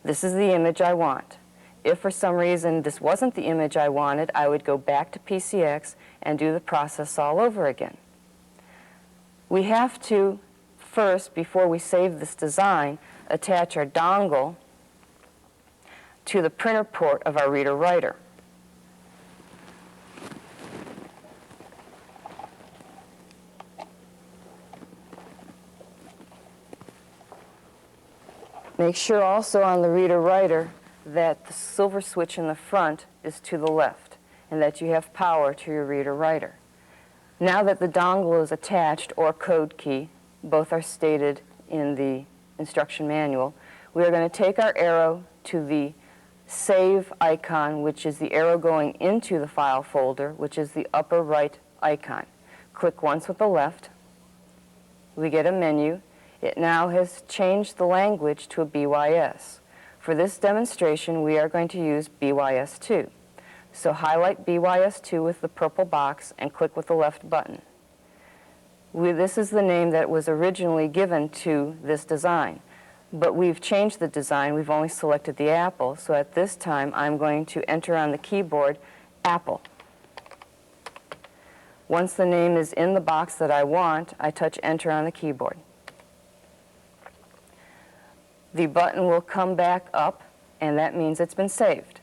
This is the image I want. If for some reason this wasn't the image I wanted, I would go back to PCX and do the process all over again. We have to first, before we save this design, attach our dongle to the printer port of our reader-writer. Make sure also on the reader-writer that the silver switch in the front is to the left and that you have power to your reader-writer. Now that the dongle is attached, or code key, both are stated in the instruction manual, we are going to take our arrow to the save icon, which is the arrow going into the file folder, which is the upper right icon. Click once with the left. We get a menu. It now has changed the language to a BYS. For this demonstration, we are going to use BYS2. So highlight BYS2 with the purple box and click with the left button. This is the name that was originally given to this design, but we've changed the design. We've only selected the apple, so at this time I'm going to enter on the keyboard apple. Once the name is in the box that I want, I touch enter on the keyboard. The button will come back up, and that means it's been saved.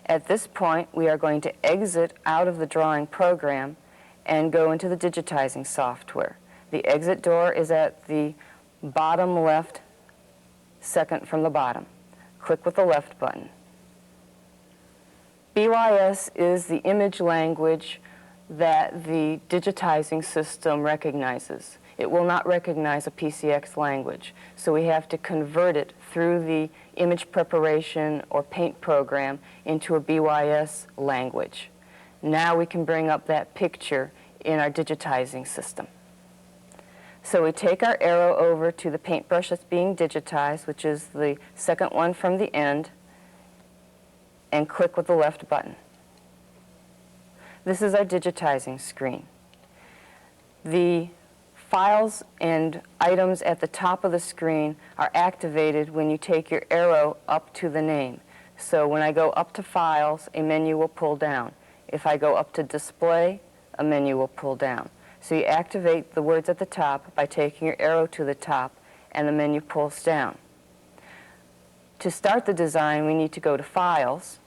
At this point, we are going to exit out of the drawing program and go into the digitizing software. The exit door is at the bottom left, second from the bottom. Click with the left button. BYS is the image language that the digitizing system recognizes. It will not recognize a PCX language, so we have to convert it through the image preparation or paint program into a BYS language. Now we can bring up that picture in our digitizing system. So we take our arrow over to the paintbrush that's being digitized, which is the second one from the end, and click with the left button. This is our digitizing screen. The files and items at the top of the screen are activated when you take your arrow up to the name. So when I go up to Files, a menu will pull down. If I go up to Display, a menu will pull down. So you activate the words at the top by taking your arrow to the top and the menu pulls down. To start the design, we need to go to Files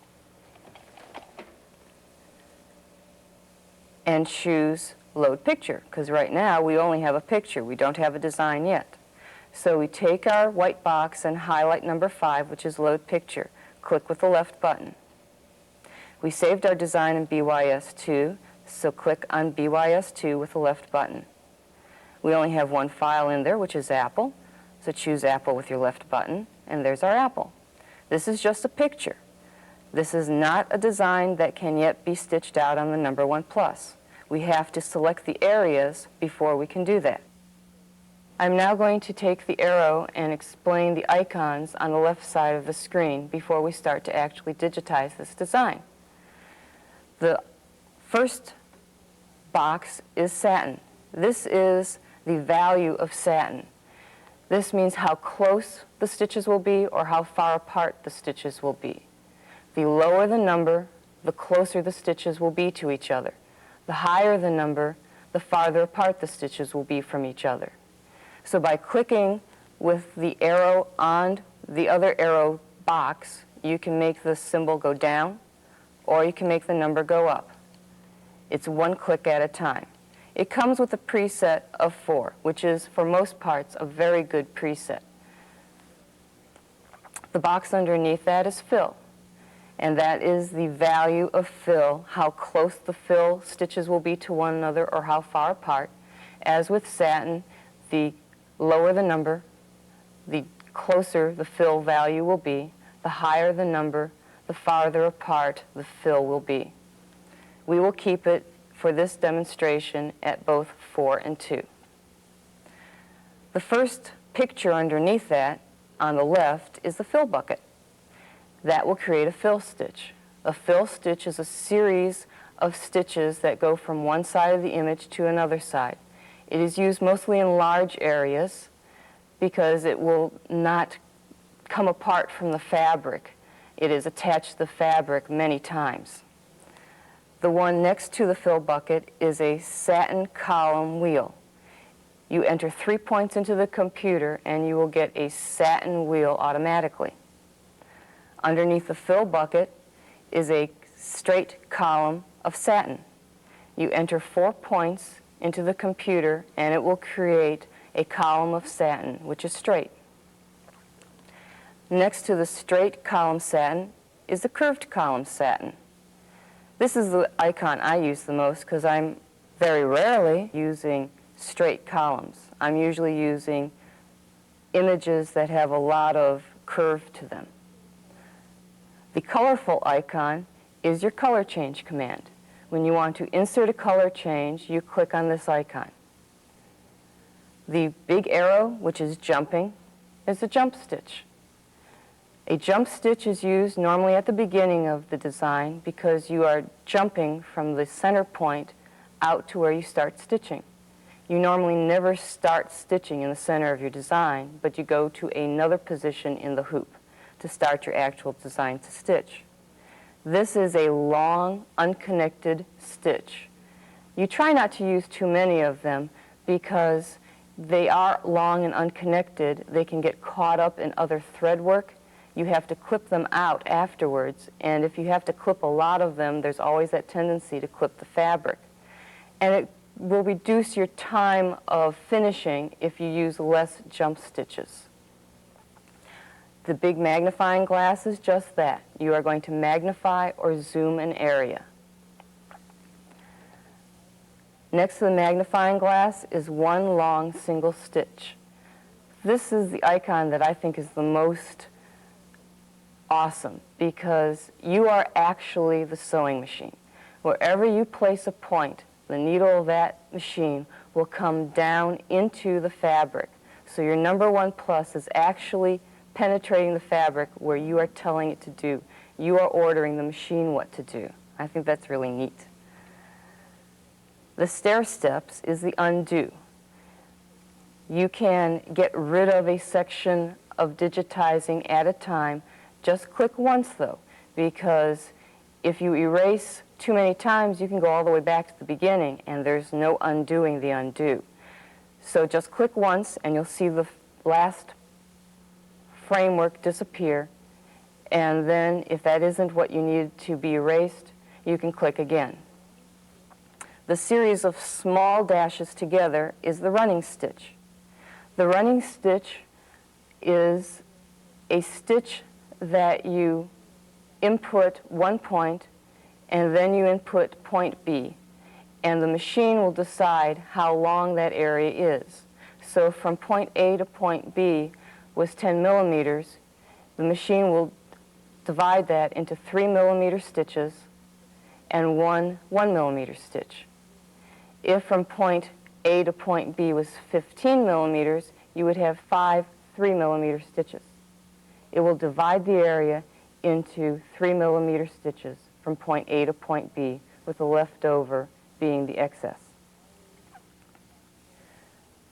and choose Load Picture, because right now we only have a picture. We don't have a design yet. So we take our white box and highlight number 5, which is Load Picture. Click with the left button. We saved our design in BYS2, so click on BYS2 with the left button. We only have one file in there, which is Apple, so choose Apple with your left button, and there's our apple. This is just a picture. This is not a design that can yet be stitched out on the number 1 plus. We have to select the areas before we can do that. I'm now going to take the arrow and explain the icons on the left side of the screen before we start to actually digitize this design. The first box is satin. This is the value of satin. This means how close the stitches will be or how far apart the stitches will be. The lower the number, the closer the stitches will be to each other. The higher the number, the farther apart the stitches will be from each other. So by clicking with the arrow on the other arrow box, you can make the symbol go down or you can make the number go up. It's one click at a time. It comes with a preset of 4, which is, for most parts, a very good preset. The box underneath that is fill, and that is the value of fill, how close the fill stitches will be to one another or how far apart. As with satin, the lower the number, the closer the fill value will be. The higher the number, the farther apart the fill will be. We will keep it for this demonstration at both 4 and 2. The first picture underneath that, on the left, is the fill bucket. That will create a fill stitch. A fill stitch is a series of stitches that go from one side of the image to another side. It is used mostly in large areas because it will not come apart from the fabric. It is attached to the fabric many times. The one next to the fill bucket is a satin column wheel. You enter 3 points into the computer and you will get a satin wheel automatically. Underneath the fill bucket is a straight column of satin. You enter 4 points into the computer and it will create a column of satin, which is straight. Next to the straight column satin is the curved column satin. This is the icon I use the most because I'm very rarely using straight columns. I'm usually using images that have a lot of curve to them. The colorful icon is your color change command. When you want to insert a color change, you click on this icon. The big arrow, which is jumping, is the jump stitch. A jump stitch is used normally at the beginning of the design because you are jumping from the center point out to where you start stitching. You normally never start stitching in the center of your design, but you go to another position in the hoop to start your actual design to stitch. This is a long, unconnected stitch. You try not to use too many of them because they are long and unconnected. They can get caught up in other thread work. You have to clip them out afterwards, and if you have to clip a lot of them, there's always that tendency to clip the fabric. And it will reduce your time of finishing if you use less jump stitches. The big magnifying glass is just that. You are going to magnify or zoom an area. Next to the magnifying glass is one long single stitch. This is the icon that I think is the most awesome because you are actually the sewing machine. Wherever you place a point, the needle of that machine will come down into the fabric. So your number 1 plus is actually penetrating the fabric where you are telling it to do. You are ordering the machine what to do. I think that's really neat. The stair steps is the undo. You can get rid of a section of digitizing at a time. Just click once though, because if you erase too many times, you can go all the way back to the beginning, and there's no undoing the undo. So just click once, and you'll see the last framework disappear. And then, if that isn't what you need to be erased, you can click again. The series of small dashes together is the running stitch. The running stitch is a stitch that you input one point, and then you input point B, and the machine will decide how long that area is. So from point A to point B was 10 millimeters. The machine will divide that into 3 millimeter stitches and one 1 millimeter stitch. If from point A to point B was 15 millimeters, you would have 5 3 millimeter stitches. It will divide the area into 3 millimeter stitches from point A to point B, with the leftover being the excess.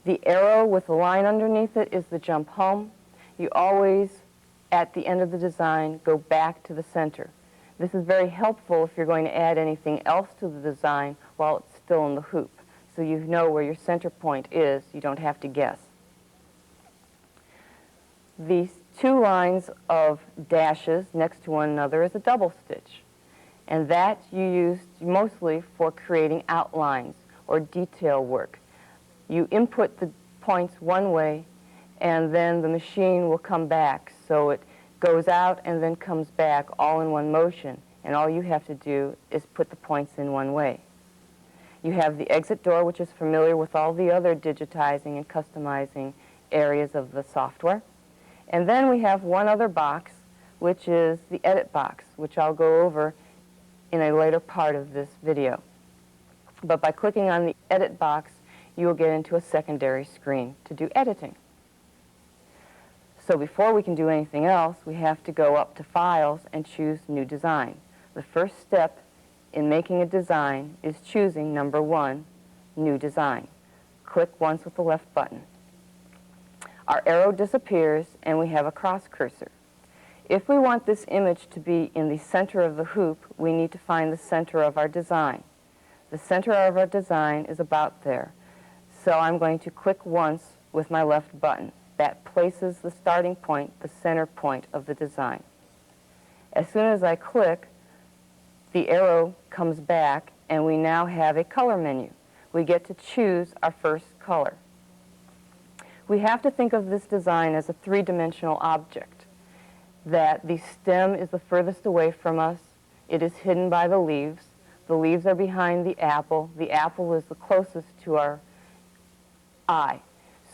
The arrow with the line underneath it is the jump home. You always, at the end of the design, go back to the center. This is very helpful if you're going to add anything else to the design while it's still in the hoop, so you know where your center point is. You don't have to guess. These two lines of dashes next to one another is a double stitch, and that you use mostly for creating outlines or detail work. You input the points one way, and then the machine will come back, so it goes out and then comes back all in one motion, and all you have to do is put the points in one way. You have the exit door, which is familiar with all the other digitizing and customizing areas of the software. And then we have one other box, which is the edit box, which I'll go over in a later part of this video. But by clicking on the edit box, you will get into a secondary screen to do editing. So before we can do anything else, we have to go up to Files and choose New Design. The first step in making a design is choosing number 1, New Design. Click once with the left button. Our arrow disappears, and we have a cross cursor. If we want this image to be in the center of the hoop, we need to find the center of our design. The center of our design is about there. So I'm going to click once with my left button. That places the starting point, the center point of the design. As soon as I click, the arrow comes back, and we now have a color menu. We get to choose our first color. We have to think of this design as a three-dimensional object, that the stem is the furthest away from us. It is hidden by the leaves. The leaves are behind the apple. The apple is the closest to our eye.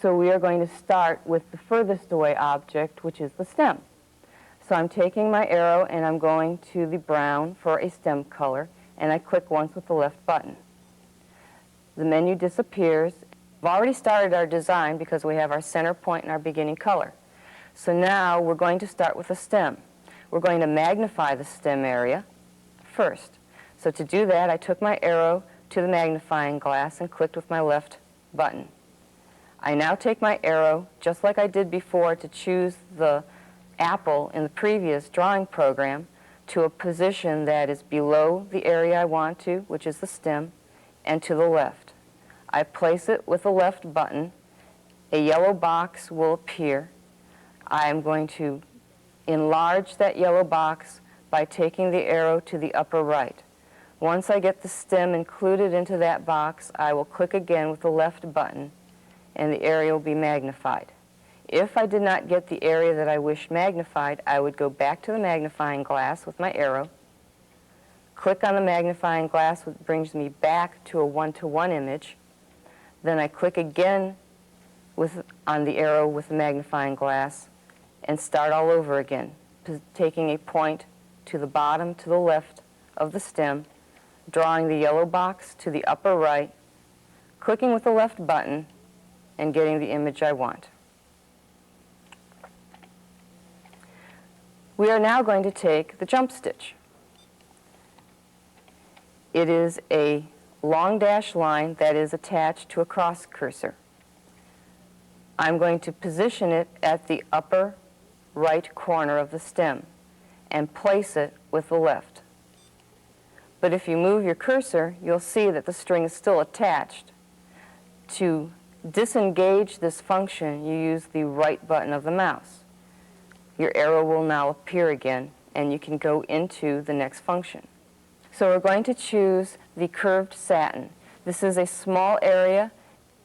So we are going to start with the furthest away object, which is the stem. So I'm taking my arrow, and I'm going to the brown for a stem color, and I click once with the left button. The menu disappears. We've already started our design because we have our center point and our beginning color. So now we're going to start with the stem. We're going to magnify the stem area first. So to do that, I took my arrow to the magnifying glass and clicked with my left button. I now take my arrow, just like I did before to choose the apple in the previous drawing program, to a position that is below the area I want to, which is the stem, and to the left. I place it with the left button. A yellow box will appear. I am going to enlarge that yellow box by taking the arrow to the upper right. Once I get the stem included into that box, I will click again with the left button, and the area will be magnified. If I did not get the area that I wished magnified, I would go back to the magnifying glass with my arrow, click on the magnifying glass, which brings me back to a 1-to-1 image. Then I click again on the arrow with the magnifying glass and start all over again, taking a point to the bottom to the left of the stem, drawing the yellow box to the upper right, clicking with the left button, and getting the image I want. We are now going to take the jump stitch. It is a long dash line that is attached to a cross cursor. I'm going to position it at the upper right corner of the stem and place it with the left. But if you move your cursor, you'll see that the string is still attached. To disengage this function, you use the right button of the mouse. Your arrow will now appear again, and you can go into the next function. So we're going to choose the curved satin. This is a small area,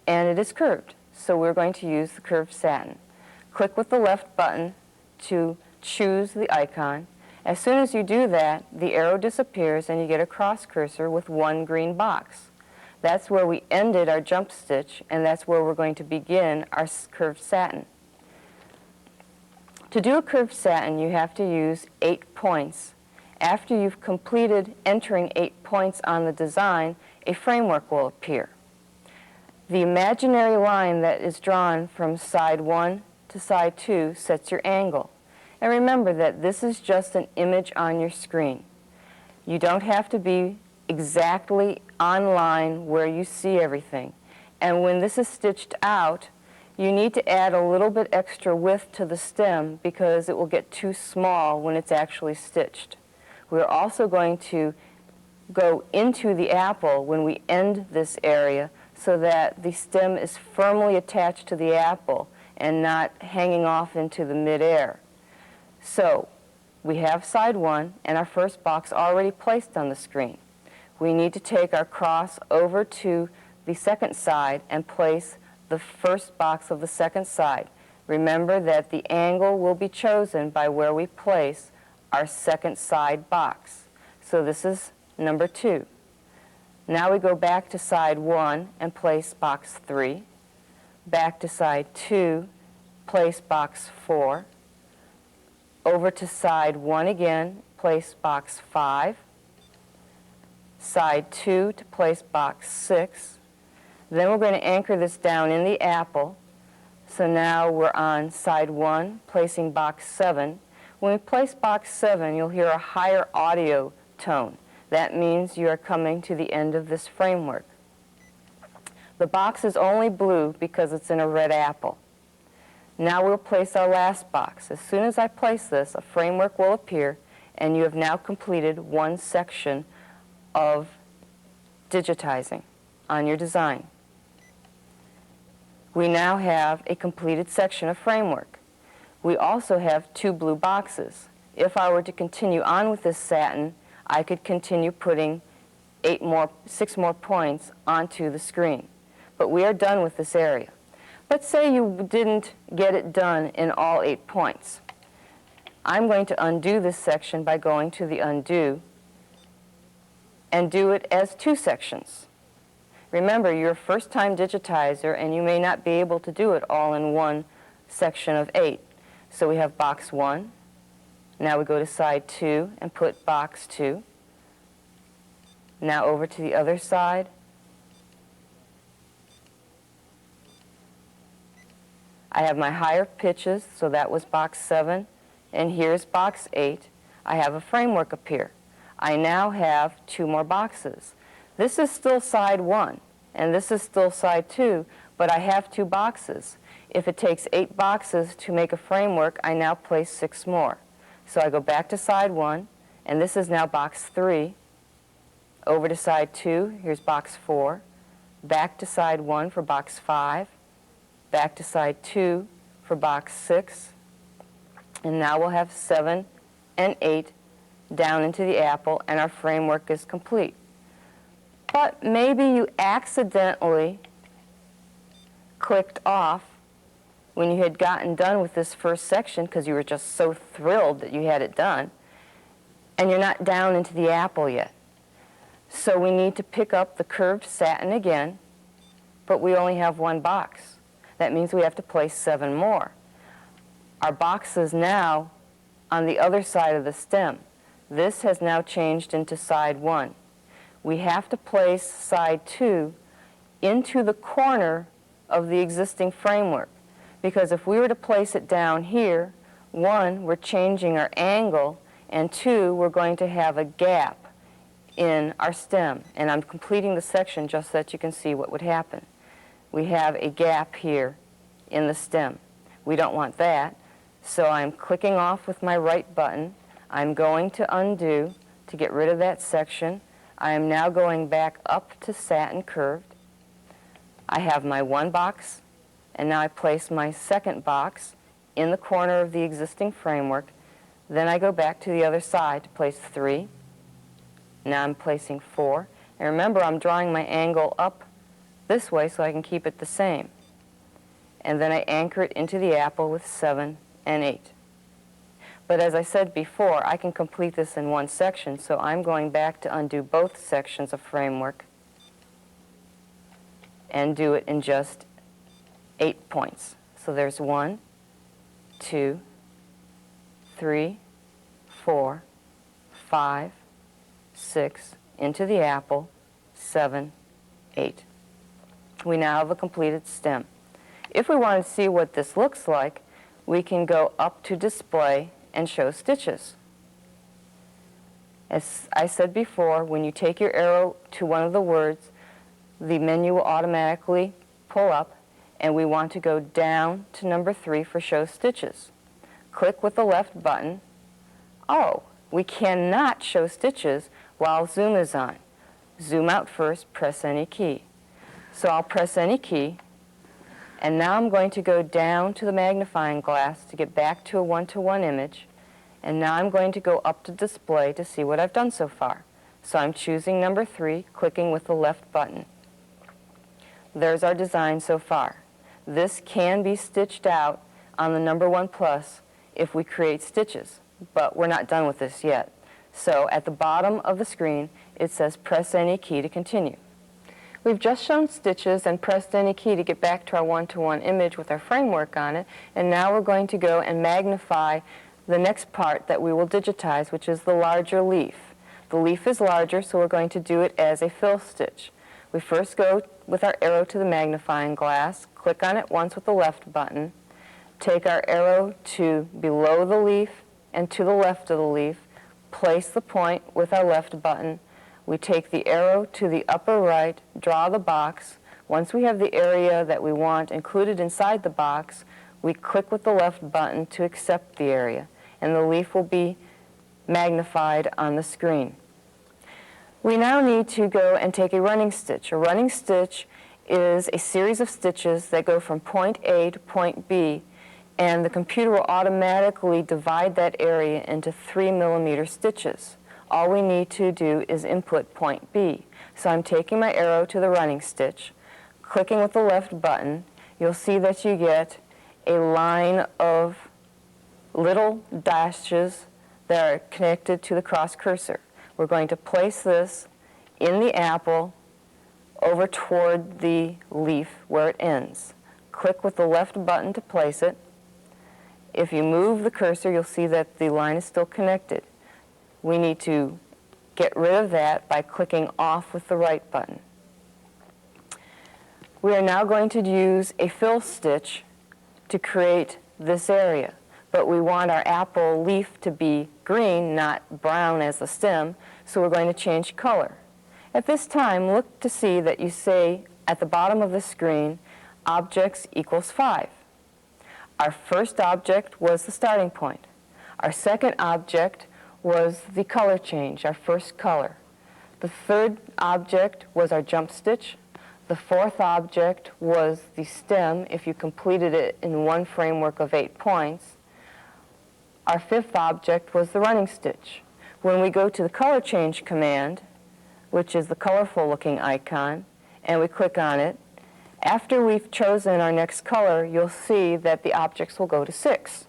and it is curved, so we're going to use the curved satin. Click with the left button to choose the icon. As soon as you do that, the arrow disappears, and you get a cross cursor with one green box. That's where we ended our jump stitch, and that's where we're going to begin our curved satin. To do a curved satin, you have to use 8 points. After you've completed entering 8 points on the design, a framework will appear. The imaginary line that is drawn from side 1 to side 2 sets your angle. And remember that this is just an image on your screen. You don't have to be exactly on line where you see everything. And when this is stitched out, you need to add a little bit extra width to the stem because it will get too small when it's actually stitched. We're also going to go into the apple when we end this area so that the stem is firmly attached to the apple and not hanging off into the midair. So we have side 1 and our first box already placed on the screen. We need to take our cross over to the second side and place the first box of the second side. Remember that the angle will be chosen by where we place our second side box. So this is number 2. Now we go back to side 1 and place box 3. Back to side 2, place box 4. Over to side 1 again, place box 5. Side 2 to place box 6. Then we're going to anchor this down in the apple. So now we're on side 1, placing box 7. When we place box 7, you'll hear a higher audio tone. That means you are coming to the end of this framework. The box is only blue because it's in a red apple. Now we'll place our last box. As soon as I place this, a framework will appear, and you have now completed one section of digitizing on your design. We now have a completed section of framework. We also have 2 blue boxes. If I were to continue on with this satin, I could continue putting 6 more points onto the screen. But we are done with this area. Let's say you didn't get it done in all 8 points. I'm going to undo this section by going to the undo and do it as 2 sections. Remember, you're a first-time digitizer, and you may not be able to do it all in one section of 8. So we have box 1. Now we go to side 2 and put box 2. Now over to the other side. I have my higher pitches, so that was box 7. And here's box 8. I have a framework appear. I now have 2 more boxes. This is still side 1, and this is still side 2, but I have 2 boxes. If it takes 8 boxes to make a framework, I now place 6 more. So I go back to side 1, and this is now box 3. Over to side 2, here's box 4. Back to side 1 for box 5. Back to side 2 for box 6. And now we'll have 7 and 8 down into the apple, and our framework is complete. But maybe you accidentally clicked off when you had gotten done with this first section because you were just so thrilled that you had it done, and you're not down into the apple yet. So we need to pick up the curved satin again, but we only have 1 box. That means we have to place 7 more. Our box is now on the other side of the stem. This has now changed into side 1. We have to place side 2 into the corner of the existing framework, because if we were to place it down here, 1, we're changing our angle, and 2, we're going to have a gap in our stem. And I'm completing the section just so that you can see what would happen. We have a gap here in the stem. We don't want that, so I'm clicking off with my right button. I'm going to undo to get rid of that section. I am now going back up to satin curved. I have my one box, and now I place my second box in the corner of the existing framework. Then I go back to the other side to place 3. Now I'm placing 4. And remember, I'm drawing my angle up this way so I can keep it the same. And then I anchor it into the apple with 7 and 8. But as I said before, I can complete this in one section, so I'm going back to undo both sections of framework and do it in just 8 points. So there's 1, 2, 3, 4, 5, 6, into the apple, 7, 8. We now have a completed stem. If we want to see what this looks like, we can go up to display and show stitches. As I said before, when you take your arrow to one of the words, the menu will automatically pull up, and we want to go down to number 3 for show stitches. Click with the left button. Oh, we cannot show stitches while zoom is on. Zoom out first, press any key. So I'll press any key, and now I'm going to go down to the magnifying glass to get back to a one-to-one image, and now I'm going to go up to display to see what I've done so far. So I'm choosing number 3, clicking with the left button. There's our design so far. This can be stitched out on the number 1 plus if we create stitches, but we're not done with this yet. So at the bottom of the screen, it says press any key to continue. We've just shown stitches and pressed any key to get back to our one-to-one image with our framework on it, and now we're going to go and magnify the next part that we will digitize, which is the larger leaf. The leaf is larger, so we're going to do it as a fill stitch. We first go with our arrow to the magnifying glass, click on it once with the left button, take our arrow to below the leaf and to the left of the leaf, place the point with our left button. We take the arrow to the upper right, draw the box. Once we have the area that we want included inside the box, we click with the left button to accept the area, and the leaf will be magnified on the screen. We now need to go and take a running stitch. A running stitch is a series of stitches that go from point A to point B, and the computer will automatically divide that area into 3mm stitches. All we need to do is input point B. So I'm taking my arrow to the running stitch, clicking with the left button. You'll see that you get a line of little dashes that are connected to the cross cursor. We're going to place this in the apple over toward the leaf where it ends. Click with the left button to place it. If you move the cursor, you'll see that the line is still connected. We need to get rid of that by clicking off with the right button. We are now going to use a fill stitch to create this area, but we want our apple leaf to be green, not brown as the stem, so we're going to change color. At this time, look to see that you say at the bottom of the screen, objects equals 5. Our first object was the starting point. Our second object was the color change, our first color. The third object was our jump stitch. The fourth object was the stem, if you completed it in one framework of 8 points. Our fifth object was the running stitch. When we go to the color change command, which is the colorful looking icon, and we click on it, after we've chosen our next color, you'll see that the objects will go to 6.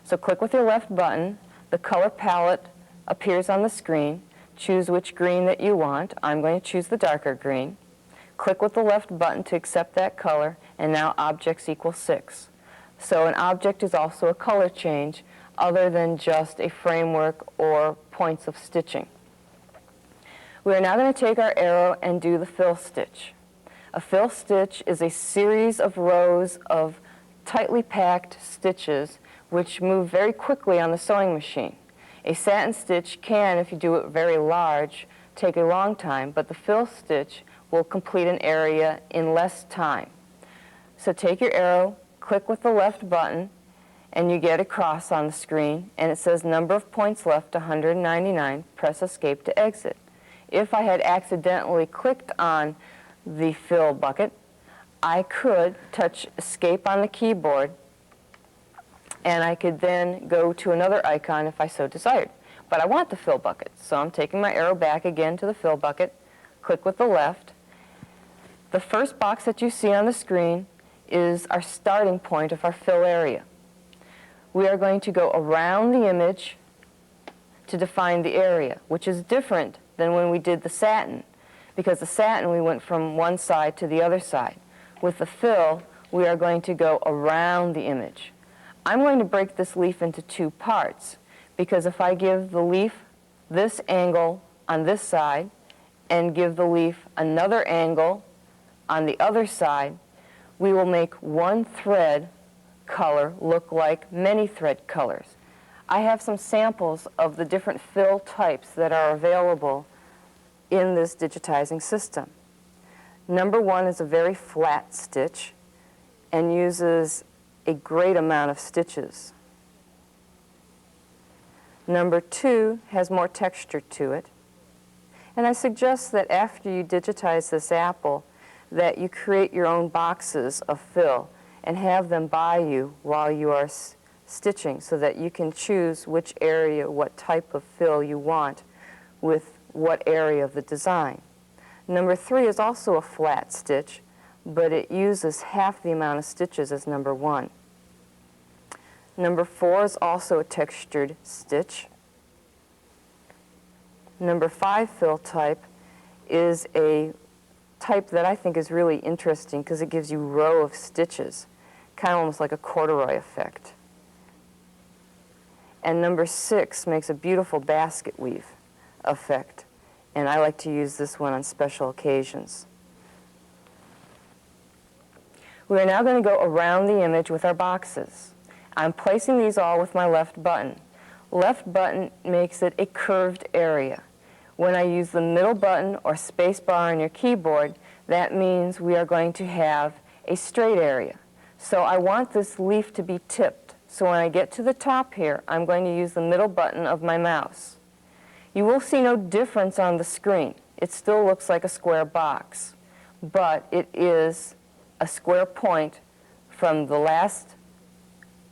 So click with your left button. The color palette appears on the screen. Choose which green that you want. I'm going to choose the darker green. Click with the left button to accept that color, and now objects equal 6. So an object is also a color change other than just a framework or points of stitching. We are now going to take our arrow and do the fill stitch. A fill stitch is a series of rows of tightly packed stitches which move very quickly on the sewing machine. A satin stitch can, if you do it very large, take a long time, but the fill stitch will complete an area in less time. So take your arrow, click with the left button, and you get a cross on the screen, and it says number of points left, 199. Press escape to exit. If I had accidentally clicked on the fill bucket, I could touch escape on the keyboard, and I could then go to another icon if I so desired. But I want the fill bucket, so I'm taking my arrow back again to the fill bucket, click with the left. The first box that you see on the screen is our starting point of our fill area. We are going to go around the image to define the area, which is different than when we did the satin, because the satin we went from one side to the other side. With the fill, we are going to go around the image. I'm going to break this leaf into two parts, because if I give the leaf this angle on this side and give the leaf another angle on the other side, we will make one thread color look like many thread colors. I have some samples of the different fill types that are available in this digitizing system. Number one is a very flat stitch and uses a great amount of stitches. Number two has more texture to it. And I suggest that after you digitize this apple, that you create your own boxes of fill and have them by you while you are stitching, so that you can choose which area, what type of fill you want with what area of the design. Number three is also a flat stitch, but it uses half the amount of stitches as number one. Number four is also a textured stitch. Number five fill type is a type that I think is really interesting because it gives you row of stitches, kind of almost like a corduroy effect. And number six makes a beautiful basket weave effect, and I like to use this one on special occasions. We are now going to go around the image with our boxes. I'm placing these all with my left button. Left button makes it a curved area. When I use the middle button or space bar on your keyboard, that means we are going to have a straight area. So I want this leaf to be tipped. So when I get to the top here, I'm going to use the middle button of my mouse. You will see no difference on the screen. It still looks like a square box, but it is a square point from the last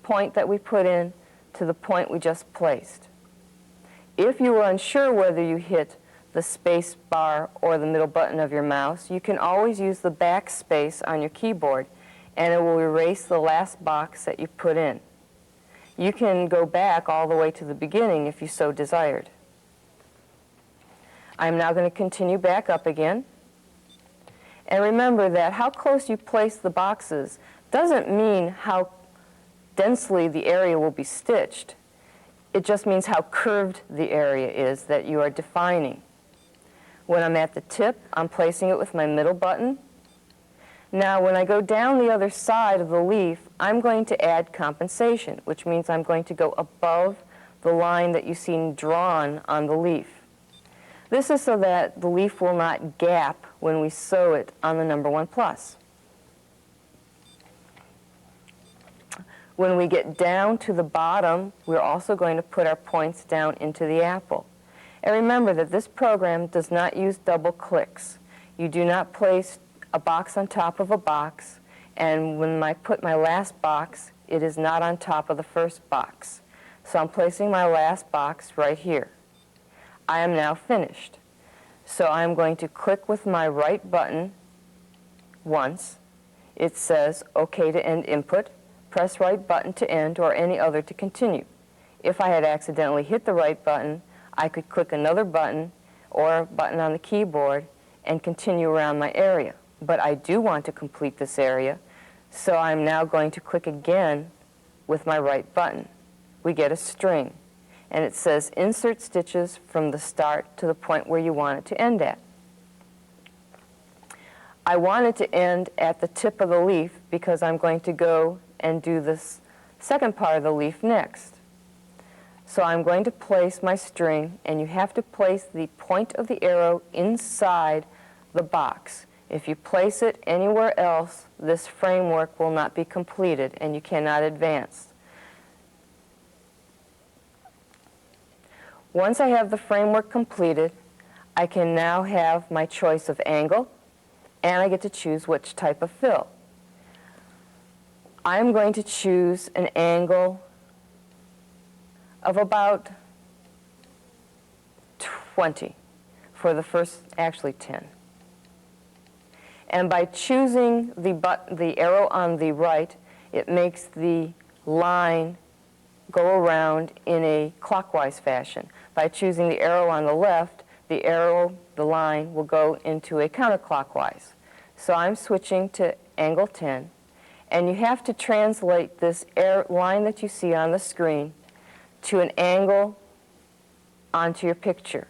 point that we put in to the point we just placed. If you are unsure whether you hit the space bar or the middle button of your mouse, you can always use the backspace on your keyboard, and it will erase the last box that you put in. You can go back all the way to the beginning if you so desired. I'm now going to continue back up again. And remember that how close you place the boxes doesn't mean how densely the area will be stitched. It just means how curved the area is that you are defining. When I'm at the tip, I'm placing it with my middle button. Now, when I go down the other side of the leaf, I'm going to add compensation, which means I'm going to go above the line that you see drawn on the leaf. This is so that the leaf will not gap when we sew it on the number 1 plus. When we get down to the bottom, we're also going to put our points down into the apple. And remember that this program does not use double clicks. You do not place a box on top of a box, and when I put my last box, it is not on top of the first box. So I'm placing my last box right here. I am now finished. So I'm going to click with my right button once. It says OK to end input. Press right button to end or any other to continue. If I had accidentally hit the right button, I could click another button or a button on the keyboard and continue around my area. But I do want to complete this area, so I'm now going to click again with my right button. We get a string, and it says insert stitches from the start to the point where you want it to end at. I want it to end at the tip of the leaf because I'm going to go and do this second part of the leaf next. So I'm going to place my string, and you have to place the point of the arrow inside the box. If you place it anywhere else, this framework will not be completed and you cannot advance. Once I have the framework completed, I can now have my choice of angle, and I get to choose which type of fill. I'm going to choose an angle of about 20 for the first, actually 10. And by choosing the arrow on the right, it makes the line go around in a clockwise fashion. By choosing the arrow on the left, the line will go into a counterclockwise. So I'm switching to angle 10, and you have to translate this line that you see on the screen to an angle onto your picture.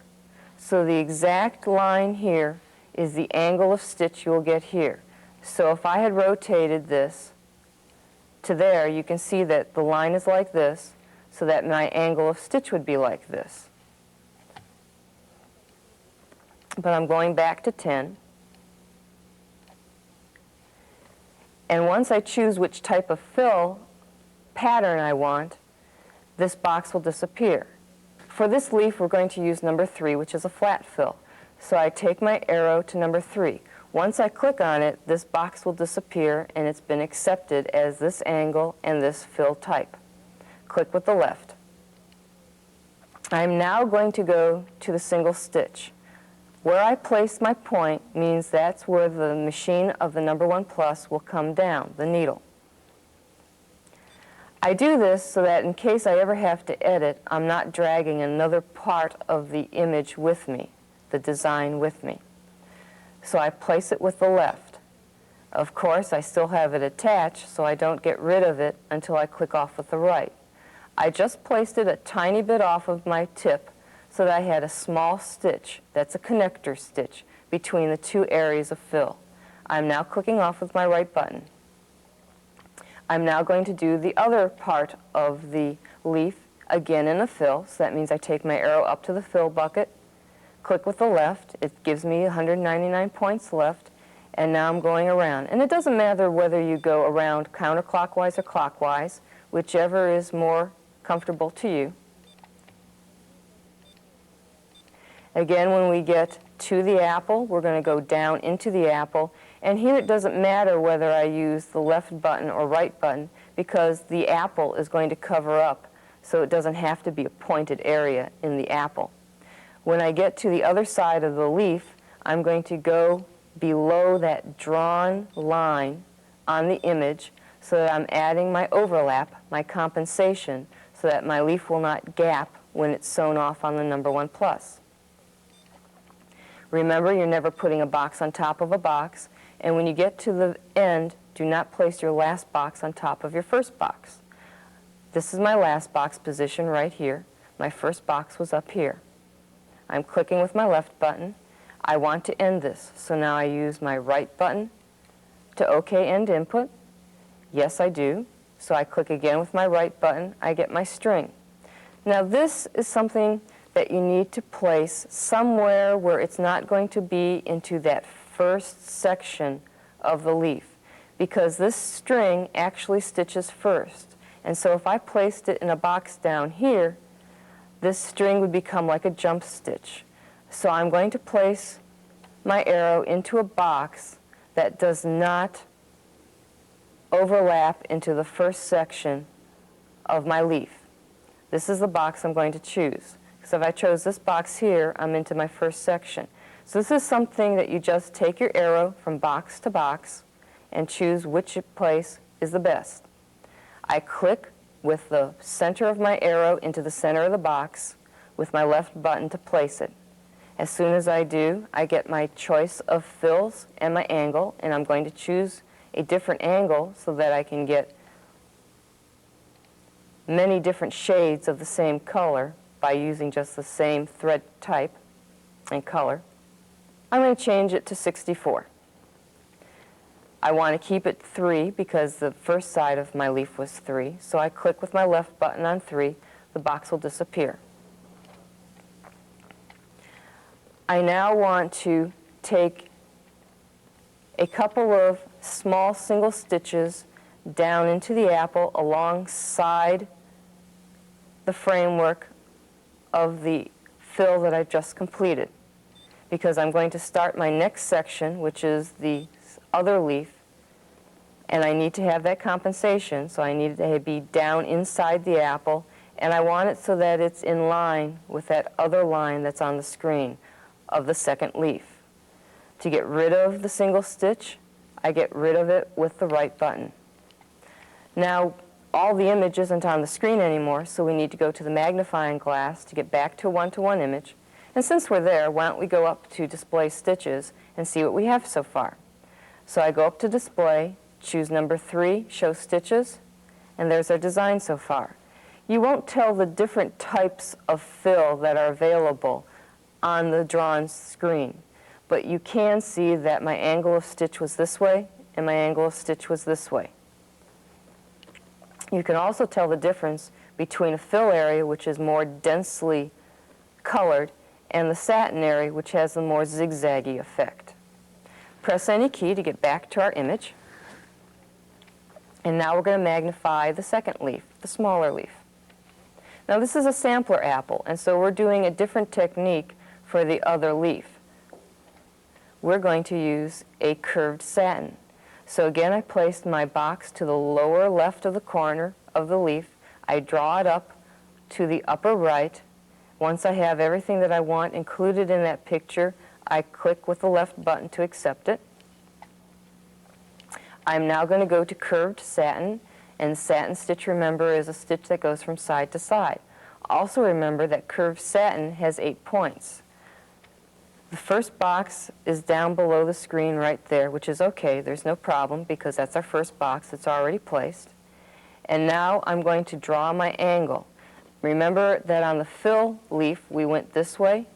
So the exact line here is the angle of stitch you'll get here. So if I had rotated this to there, you can see that the line is like this, so that my angle of stitch would be like this. But I'm going back to 10. And once I choose which type of fill pattern I want, this box will disappear. For this leaf, we're going to use number 3, which is a flat fill. So I take my arrow to number 3. Once I click on it, this box will disappear, and it's been accepted as this angle and this fill type. Click with the left. I'm now going to go to the single stitch. Where I place my point means that's where the machine of the number 1 plus will come down, the needle. I do this so that in case I ever have to edit, I'm not dragging another part of the image with me, the design with me. So I place it with the left. Of course, I still have it attached, so I don't get rid of it until I click off with the right. I just placed it a tiny bit off of my tip so that I had a small stitch, that's a connector stitch, between the two areas of fill. I'm now clicking off with my right button. I'm now going to do the other part of the leaf, again in a fill, so that means I take my arrow up to the fill bucket, click with the left, it gives me 199 points left, and now I'm going around. And it doesn't matter whether you go around counterclockwise or clockwise, whichever is more comfortable to you. Again, when we get to the apple, we're going to go down into the apple. And here it doesn't matter whether I use the left button or right button because the apple is going to cover up, so it doesn't have to be a pointed area in the apple. When I get to the other side of the leaf, I'm going to go below that drawn line on the image so that I'm adding my overlap, my compensation, so that my leaf will not gap when it's sewn off on the number 1 plus. Remember, you're never putting a box on top of a box, and when you get to the end, do not place your last box on top of your first box. This is my last box position right here. My first box was up here. I'm clicking with my left button. I want to end this, so now I use my right button to OK End Input. Yes, I do. So I click again with my right button. I get my string. Now this is something that you need to place somewhere where it's not going to be into that first section of the leaf, because this string actually stitches first. And so if I placed it in a box down here, this string would become like a jump stitch. So I'm going to place my arrow into a box that does not overlap into the first section of my leaf. This is the box I'm going to choose. So if I chose this box here, I'm into my first section. So this is something that you just take your arrow from box to box and choose which place is the best. I click with the center of my arrow into the center of the box with my left button to place it. As soon as I do, I get my choice of fills and my angle, and I'm going to choose a different angle so that I can get many different shades of the same color by using just the same thread type and color. I'm going to change it to 64. I want to keep it 3 because the first side of my leaf was 3, so I click with my left button on 3. The box will disappear. I now want to take a couple of small single stitches down into the apple alongside the framework of the fill that I've just completed. because I'm going to start my next section, which is the other leaf, and I need to have that compensation, so I need it to be down inside the apple, and I want it so that it's in line with that other line that's on the screen of the second leaf. To get rid of the single stitch, I get rid of it with the right button. Now, all the image isn't on the screen anymore, so we need to go to the magnifying glass to get back to a one-to-one image. And since we're there, why don't we go up to Display Stitches and see what we have so far. So I go up to Display, choose number 3, Show Stitches, and there's our design so far. You won't tell the different types of fill that are available on the drawn screen, but you can see that my angle of stitch was this way and my angle of stitch was this way. You can also tell the difference between a fill area, which is more densely colored, and the satin area, which has a more zigzaggy effect. Press any key to get back to our image. And now we're going to magnify the second leaf, the smaller leaf. Now this is a sampler apple, and so we're doing a different technique for the other leaf. We're going to use a curved satin. So again, I placed my box to the lower left of the corner of the leaf. I draw it up to the upper right. Once I have everything that I want included in that picture, I click with the left button to accept it. I'm now going to go to curved satin, and satin stitch, remember, is a stitch that goes from side to side. Also remember that curved satin has 8 points. The first box is down below the screen right there, which is okay. There's no problem because that's our first box. It's already placed. And now I'm going to draw my angle. Remember that on the fill leaf, we went this way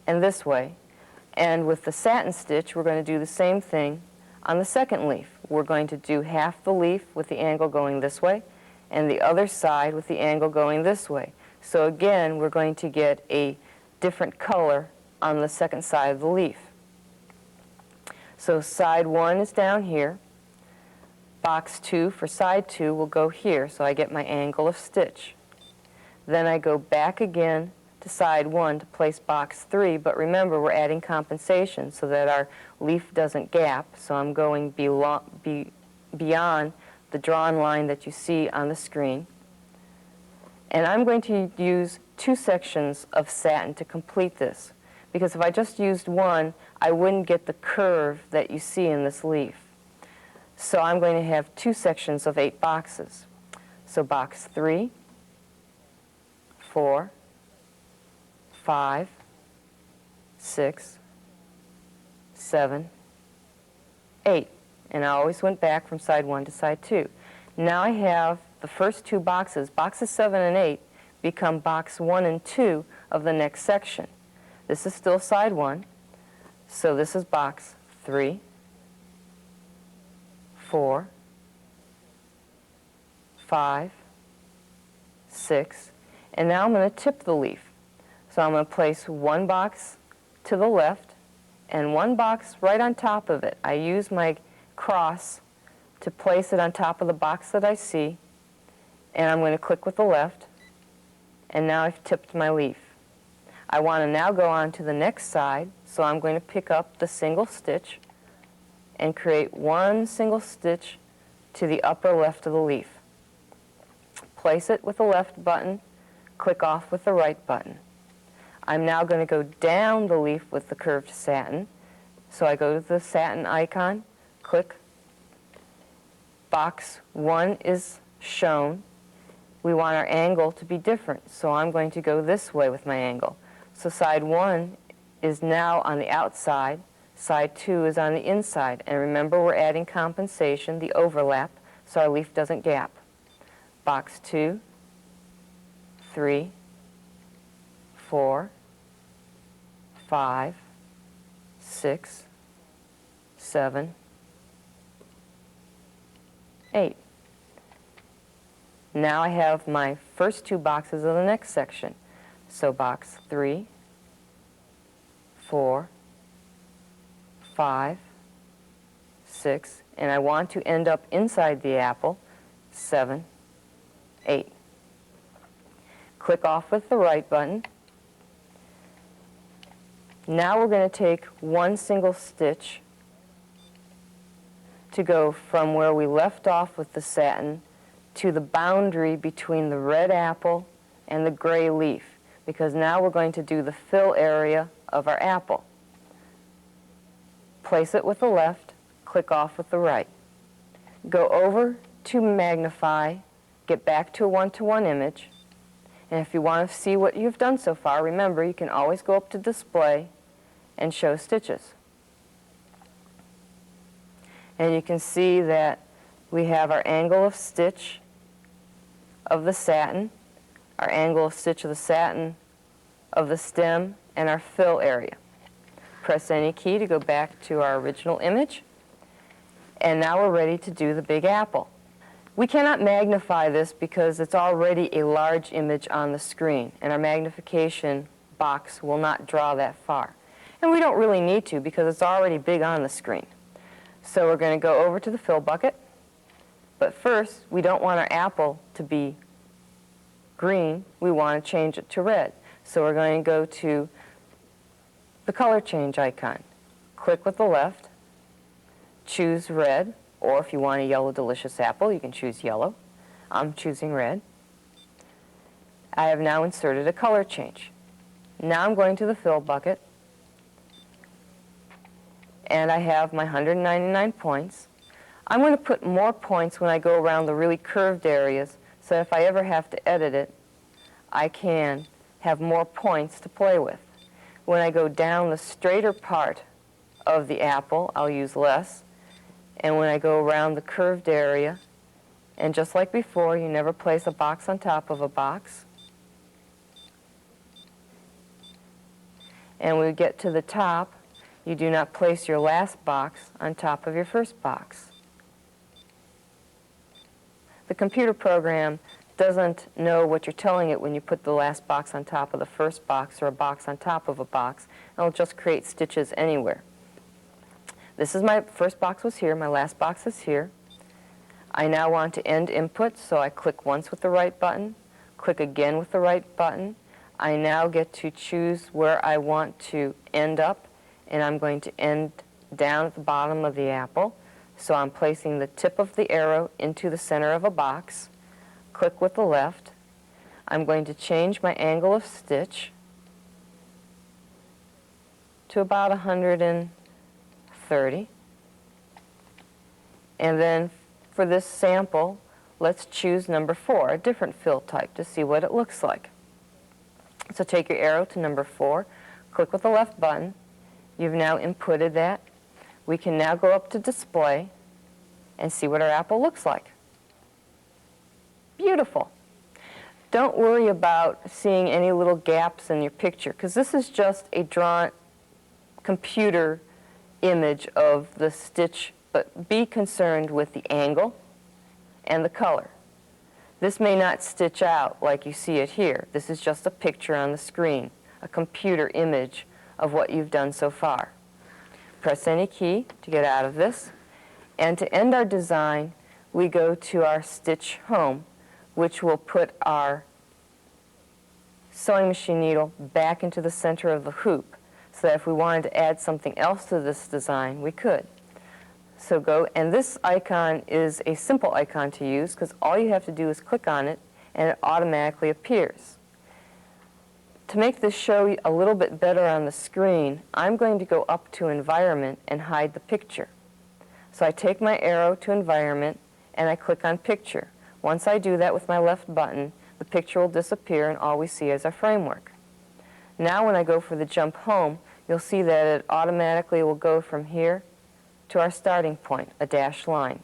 and this way. And with the satin stitch, we're going to do the same thing on the second leaf. We're going to do half the leaf with the angle going this way and the other side with the angle going this way. So again, we're going to get a different color on the second side of the leaf. So side 1 is down here. Box 2 for side 2 will go here, so I get my angle of stitch. Then I go back again to side 1 to place box 3, but remember we're adding compensation so that our leaf doesn't gap, so I'm going beyond the drawn line that you see on the screen. And I'm going to use 2 sections of satin to complete this, because if I just used one, I wouldn't get the curve that you see in this leaf. So I'm going to have 2 sections of 8 boxes. So box 3, 4, 5, 6, 7, 8. And I always went back from side 1 to side 2. Now I have the first 2 boxes. Boxes 7 and 8 become box 1 and 2 of the next section. This is still side 1, so this is box 3, 4, 5, 6, and now I'm going to tip the leaf. So I'm going to place 1 box to the left and 1 box right on top of it. I use my cross to place it on top of the box that I see, and I'm going to click with the left, and now I've tipped my leaf. I want to now go on to the next side, so I'm going to pick up the single stitch and create 1 single stitch to the upper left of the leaf. Place it with the left button, click off with the right button. I'm now going to go down the leaf with the curved satin, so I go to the satin icon, click. Box 1 is shown. We want our angle to be different, so I'm going to go this way with my angle. So side 1 is now on the outside, side 2 is on the inside. And remember, we're adding compensation, the overlap, so our leaf doesn't gap. Box 2, 3, 4, 5, 6, 7, 8. Now I have my first 2 boxes of the next section. So box 3, 4, 5, 6, and I want to end up inside the apple, 7, 8. Click off with the right button. Now we're going to take one single stitch to go from where we left off with the satin to the boundary between the red apple and the gray leaf, because now we're going to do the fill area of our apple. Place it with the left, click off with the right. Go over to magnify, get back to a one-to-one image, and if you want to see what you've done so far, remember you can always go up to display and show stitches. And you can see that we have our angle of stitch of the satin, our angle of stitch of the satin of the stem, and our fill area. Press any key to go back to our original image. And now we're ready to do the big apple. We cannot magnify this because it's already a large image on the screen, and our magnification box will not draw that far. And we don't really need to because it's already big on the screen. So we're going to go over to the fill bucket. But first, we don't want our apple to be green. We want to change it to red. So we're going to go to the color change icon. Click with the left, choose red, or if you want a yellow delicious apple, you can choose yellow. I'm choosing red. I have now inserted a color change. Now I'm going to the fill bucket, and I have my 199 points. I'm going to put more points when I go around the really curved areas, so if I ever have to edit it, I can have more points to play with. When I go down the straighter part of the apple, I'll use less. And when I go around the curved area, and just like before, you never place a box on top of a box. And when we get to the top, you do not place your last box on top of your first box. The computer program doesn't know what you're telling it when you put the last box on top of the first box or a box on top of a box. It'll just create stitches anywhere. This is my first box was here, my last box is here. I now want to end input, so I click once with the right button, click again with the right button. I now get to choose where I want to end up, and I'm going to end down at the bottom of the apple. So I'm placing the tip of the arrow into the center of a box. Click with the left. I'm going to change my angle of stitch to about 130. And then for this sample, let's choose number 4, a different fill type, to see what it looks like. So take your arrow to number 4, click with the left button. You've now inputted that. We can now go up to display and see what our apple looks like. Beautiful. Don't worry about seeing any little gaps in your picture, because this is just a drawn computer image of the stitch, but be concerned with the angle and the color. This may not stitch out like you see it here. This is just a picture on the screen, a computer image of what you've done so far. Press any key to get out of this, and to end our design, we go to our stitch home, which will put our sewing machine needle back into the center of the hoop, so that if we wanted to add something else to this design, we could. So go, and this icon is a simple icon to use because all you have to do is click on it and it automatically appears. To make this show a little bit better on the screen, I'm going to go up to Environment and hide the picture. So I take my arrow to Environment and I click on Picture. Once I do that with my left button, the picture will disappear and all we see is our framework. Now when I go for the jump home, you'll see that it automatically will go from here to our starting point, a dashed line.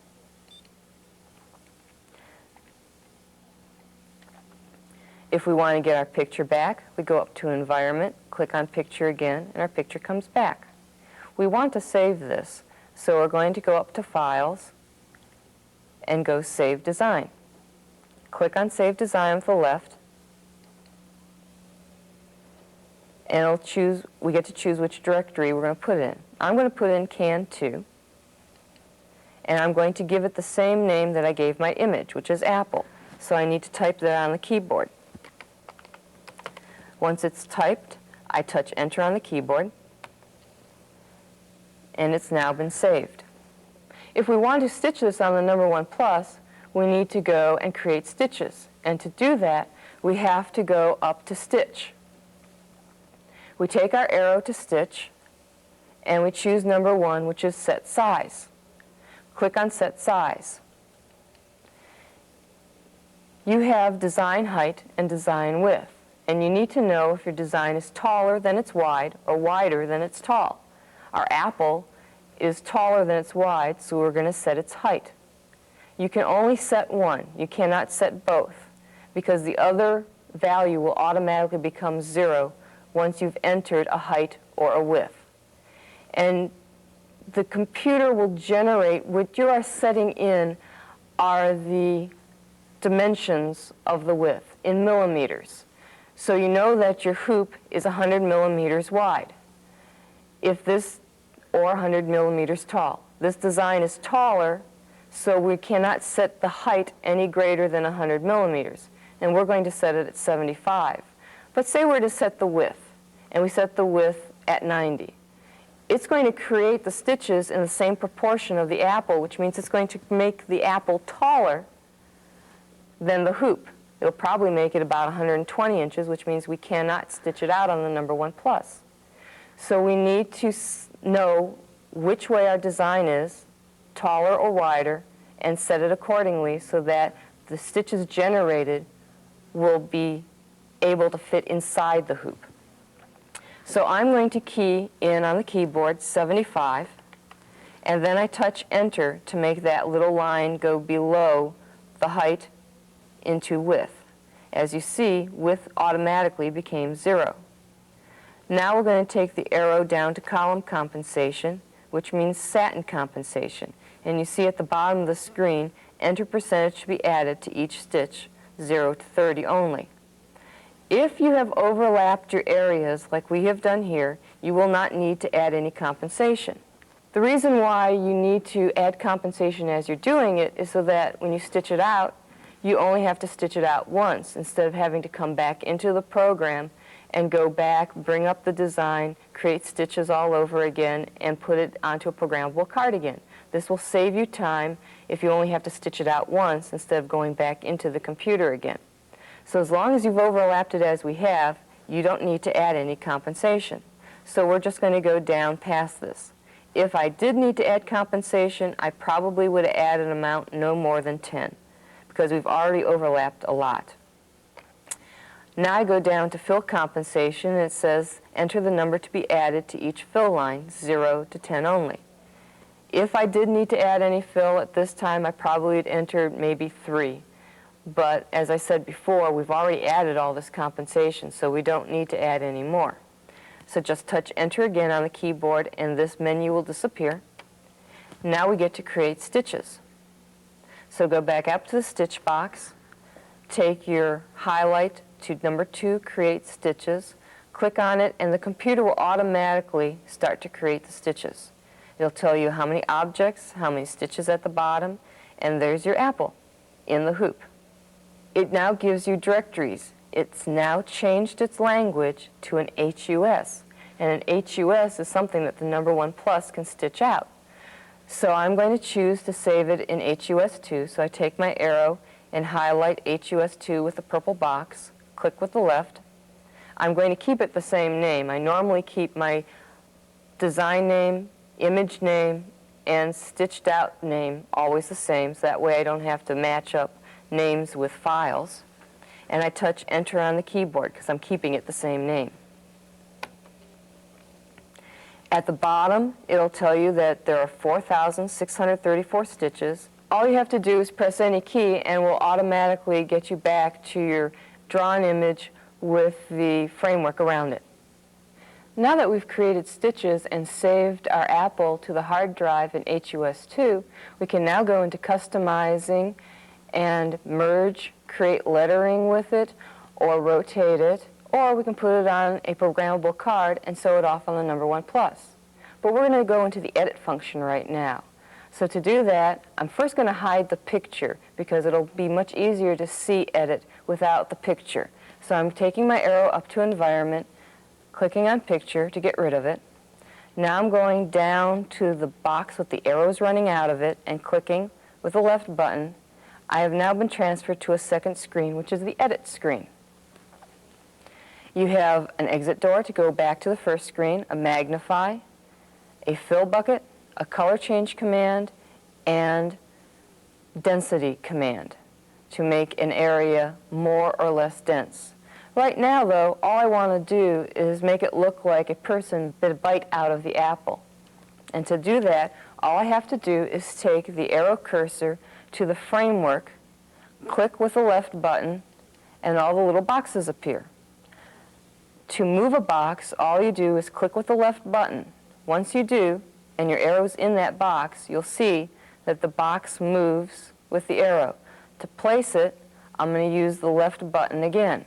If we want to get our picture back, we go up to Environment, click on Picture again, and our picture comes back. We want to save this, so we're going to go up to Files and go Save Design. Click on Save Design with the left, and it'll choose, we get to choose which directory we're going to put it in. I'm going to put in Can 2, and I'm going to give it the same name that I gave my image, which is Apple. So I need to type that on the keyboard. Once it's typed, I touch Enter on the keyboard. and it's now been saved. If we want to stitch this on the number 1 plus, we need to go and create stitches. And to do that, we have to go up to stitch. We take our arrow to stitch, and we choose number 1, which is set size. Click on set size. You have design height and design width, and you need to know if your design is taller than it's wide or wider than it's tall. Our apple is taller than it's wide, so we're going to set its height. You can only set one. You cannot set both, because the other value will automatically become 0 once you've entered a height or a width. And the computer will generate, what you are setting in are the dimensions of the width in millimeters. So you know that your hoop is 100 millimeters wide, or 100 millimeters tall. This design is taller, so we cannot set the height any greater than 100 millimeters. And we're going to set it at 75. But say we're to set the width, and we set the width at 90. It's going to create the stitches in the same proportion of the apple, which means it's going to make the apple taller than the hoop. It'll probably make it about 120 inches, which means we cannot stitch it out on the number 1 plus. So we need to know which way our design is, taller or wider, and set it accordingly so that the stitches generated will be able to fit inside the hoop. So I'm going to key in on the keyboard 75, and then I touch enter to make that little line go below the height into width. As you see, width automatically became 0. Now we're going to take the arrow down to column compensation, which means satin compensation. And you see at the bottom of the screen, enter percentage to be added to each stitch, 0 to 30 only. If you have overlapped your areas like we have done here, you will not need to add any compensation. The reason why you need to add compensation as you're doing it is so that when you stitch it out, you only have to stitch it out once instead of having to come back into the program and go back, bring up the design, create stitches all over again, and put it onto a programmable card again. This will save you time if you only have to stitch it out once instead of going back into the computer again. So as long as you've overlapped it as we have, you don't need to add any compensation. So we're just going to go down past this. If I did need to add compensation, I probably would have added an amount no more than 10, because we've already overlapped a lot. Now I go down to fill compensation, and it says enter the number to be added to each fill line, 0 to 10 only. If I did need to add any fill at this time, I probably would enter maybe 3. But as I said before, we've already added all this compensation, so we don't need to add any more. So just touch enter again on the keyboard, and this menu will disappear. Now we get to create stitches. So go back up to the stitch box, take your highlight to number 2, create stitches, click on it, and the computer will automatically start to create the stitches. It'll tell you how many objects, how many stitches at the bottom, and there's your apple in the hoop. It now gives you directories. It's now changed its language to an HUS, and an HUS is something that the number 1 plus can stitch out. So I'm going to choose to save it in HUS2, so I take my arrow and highlight HUS2 with the purple box, click with the left. I'm going to keep it the same name. I normally keep my design name, image name, and stitched out name always the same, so that way I don't have to match up names with files. And I touch enter on the keyboard because I'm keeping it the same name. At the bottom, it'll tell you that there are 4,634 stitches. All you have to do is press any key and will automatically get you back to your drawn image with the framework around it. Now that we've created stitches and saved our apple to the hard drive in HUS2, we can now go into customizing and merge, create lettering with it, or rotate it, or we can put it on a programmable card and sew it off on the number 1 plus. But we're going to go into the edit function right now. So to do that, I'm first going to hide the picture because it'll be much easier to see edit without the picture. So I'm taking my arrow up to environment, clicking on picture to get rid of it. Now I'm going down to the box with the arrows running out of it and clicking with the left button. I have now been transferred to a second screen, which is the edit screen. You have an exit door to go back to the first screen, a magnify, a fill bucket, a color change command, and density command to make an area more or less dense. Right now, though, all I want to do is make it look like a person bit a bite out of the apple. And to do that, all I have to do is take the arrow cursor to the framework, click with the left button, and all the little boxes appear. To move a box, all you do is click with the left button. Once you do, and your arrow's in that box, you'll see that the box moves with the arrow. To place it, I'm going to use the left button again.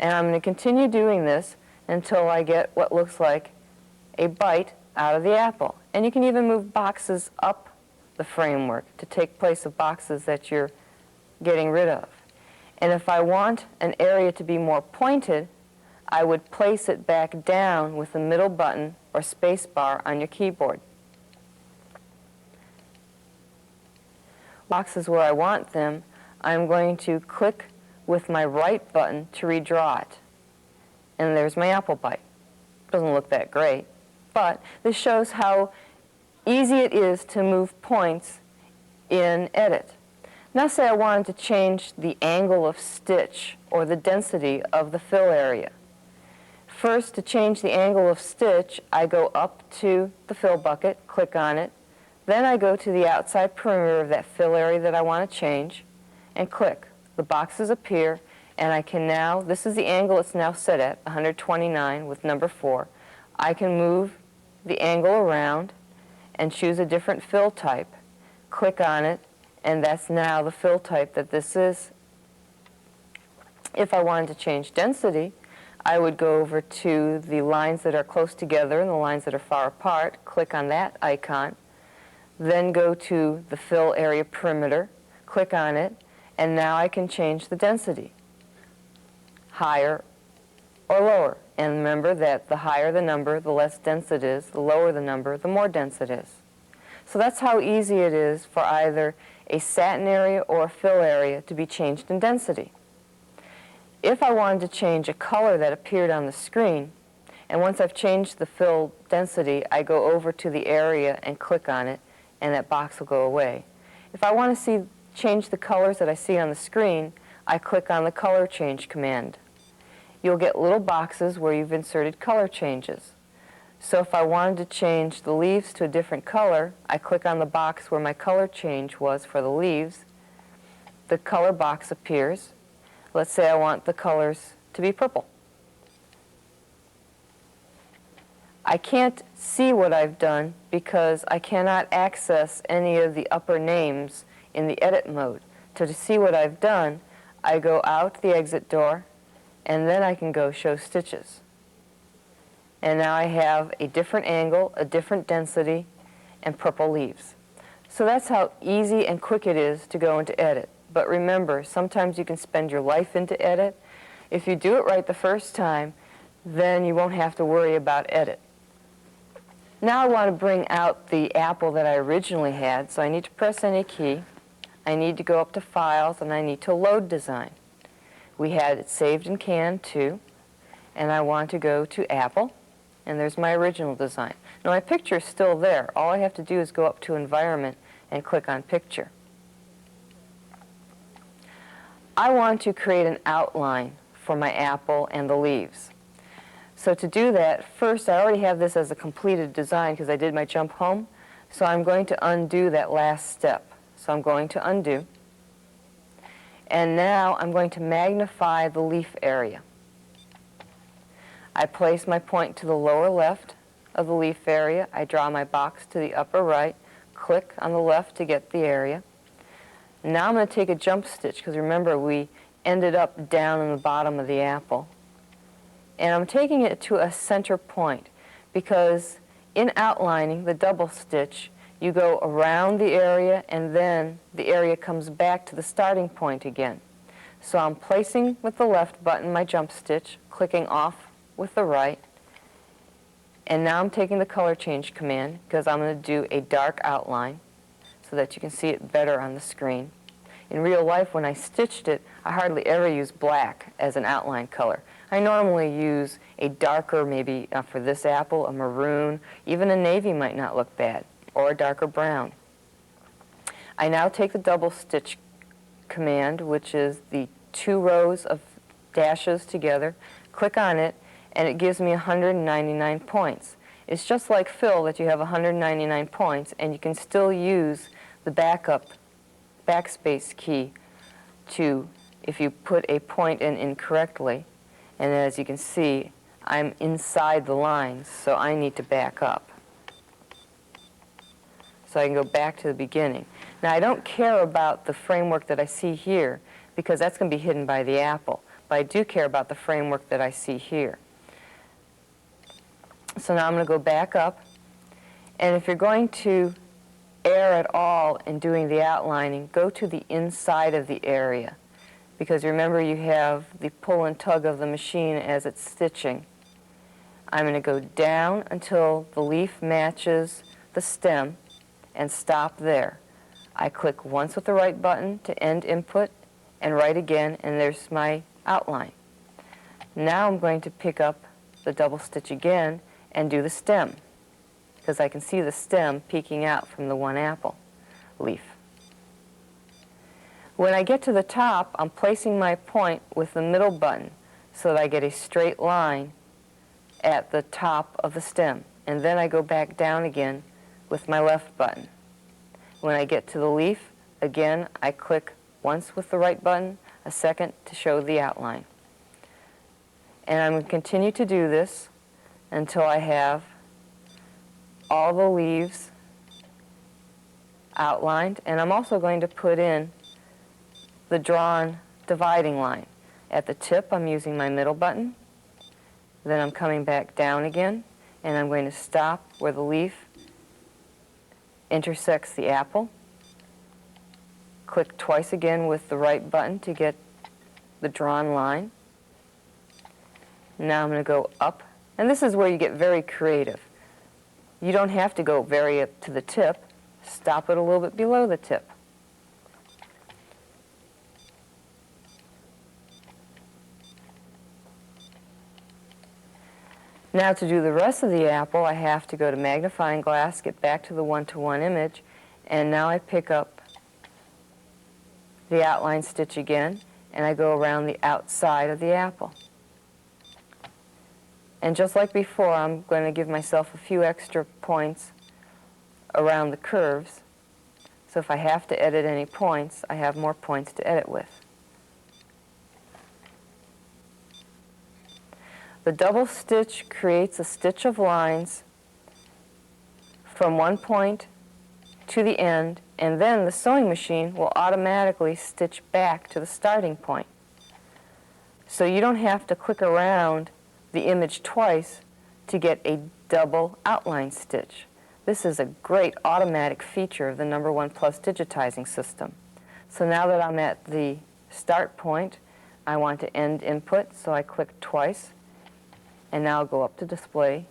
And I'm going to continue doing this until I get what looks like a bite out of the apple. And you can even move boxes up the framework to take place of boxes that you're getting rid of. And if I want an area to be more pointed, I would place it back down with the middle button or space bar on your keyboard. Boxes where I want them, I'm going to click with my right button to redraw it. And there's my apple bite. Doesn't look that great, but this shows how easy it is to move points in Edit. Now say I wanted to change the angle of stitch or the density of the fill area. First, to change the angle of stitch, I go up to the fill bucket, click on it. Then I go to the outside perimeter of that fill area that I want to change and click. The boxes appear, and I can now, this is the angle it's now set at, 129 with number 4. I can move the angle around and choose a different fill type. Click on it, and that's now the fill type that this is. If I wanted to change density, I would go over to the lines that are close together and the lines that are far apart, click on that icon, then go to the fill area perimeter, click on it, and now I can change the density, higher or lower. And remember that the higher the number, the less dense it is, the lower the number, the more dense it is. So that's how easy it is for either a satin area or a fill area to be changed in density. If I wanted to change a color that appeared on the screen, and once I've changed the fill density, I go over to the area and click on it, and that box will go away. If I want to change the colors that I see on the screen, I click on the color change command. You'll get little boxes where you've inserted color changes. So if I wanted to change the leaves to a different color, I click on the box where my color change was for the leaves. The color box appears. Let's say I want the colors to be purple. I can't see what I've done because I cannot access any of the upper names in the edit mode. So to see what I've done, I go out the exit door, and then I can go show stitches. And now I have a different angle, a different density, and purple leaves. So that's how easy and quick it is to go into Edit. But remember, sometimes you can spend your life into Edit. If you do it right the first time, then you won't have to worry about Edit. Now I want to bring out the apple that I originally had, so I need to press any key. I need to go up to Files, and I need to Load Design. We had it saved in Can too, and I want to go to Apple, and there's my original design. Now my picture is still there. All I have to do is go up to Environment and click on Picture. I want to create an outline for my apple and the leaves. So to do that, first I already have this as a completed design because I did my jump home, so I'm going to undo that last step. So I'm going to undo. And now I'm going to magnify the leaf area. I place my point to the lower left of the leaf area. I draw my box to the upper right, click on the left to get the area. Now I'm going to take a jump stitch because remember we ended up down in the bottom of the apple. And I'm taking it to a center point because in outlining the double stitch, you go around the area and then the area comes back to the starting point again. So I'm placing with the left button my jump stitch, clicking off with the right, And now I'm taking the color change command because I'm going to do a dark outline so that you can see it better on the screen. In real life, when I stitched it, I hardly ever use black as an outline color. I normally use a darker, maybe for this apple, a maroon, even a navy might not look bad, or a darker brown. I now take the double stitch command, which is the 2 rows of dashes together, click on it, and it gives me 199 points. It's just like fill that you have 199 points, and you can still use the backspace key to, if you put a point in incorrectly, and as you can see, I'm inside the lines, so I need to back up. So I can go back to the beginning. Now I don't care about the framework that I see here because that's going to be hidden by the apple, but I do care about the framework that I see here. So now I'm going to go back up, and if you're going to err at all in doing the outlining, go to the inside of the area, because remember you have the pull and tug of the machine as it's stitching. I'm going to go down until the leaf matches the stem and stop there. I click once with the right button to end input and right again, and there's my outline. Now I'm going to pick up the double stitch again and do the stem, because I can see the stem peeking out from the one apple leaf. When I get to the top, I'm placing my point with the middle button so that I get a straight line at the top of the stem, and then I go back down again with my left button. When I get to the leaf, again I click once with the right button, a second to show the outline. And I'm going to continue to do this until I have all the leaves outlined, and I'm also going to put in the drawn dividing line. At the tip, I'm using my middle button, then I'm coming back down again, and I'm going to stop where the leaf intersects the apple. Click twice again with the right button to get the drawn line. Now I'm going to go up, and this is where you get very creative. You don't have to go very up to the tip. Stop it a little bit below the tip. Now to do the rest of the apple, I have to go to magnifying glass, get back to the one-to-one image, and now I pick up the outline stitch again, and I go around the outside of the apple. And just like before, I'm going to give myself a few extra points around the curves, so if I have to edit any points, I have more points to edit with. The double stitch creates a stitch of lines from one point to the end, and then the sewing machine will automatically stitch back to the starting point. So you don't have to click around the image twice to get a double outline stitch. This is a great automatic feature of the No. 1 Plus digitizing system. So now that I'm at the start point, I want to end input, so I click twice. And now I'll go up to display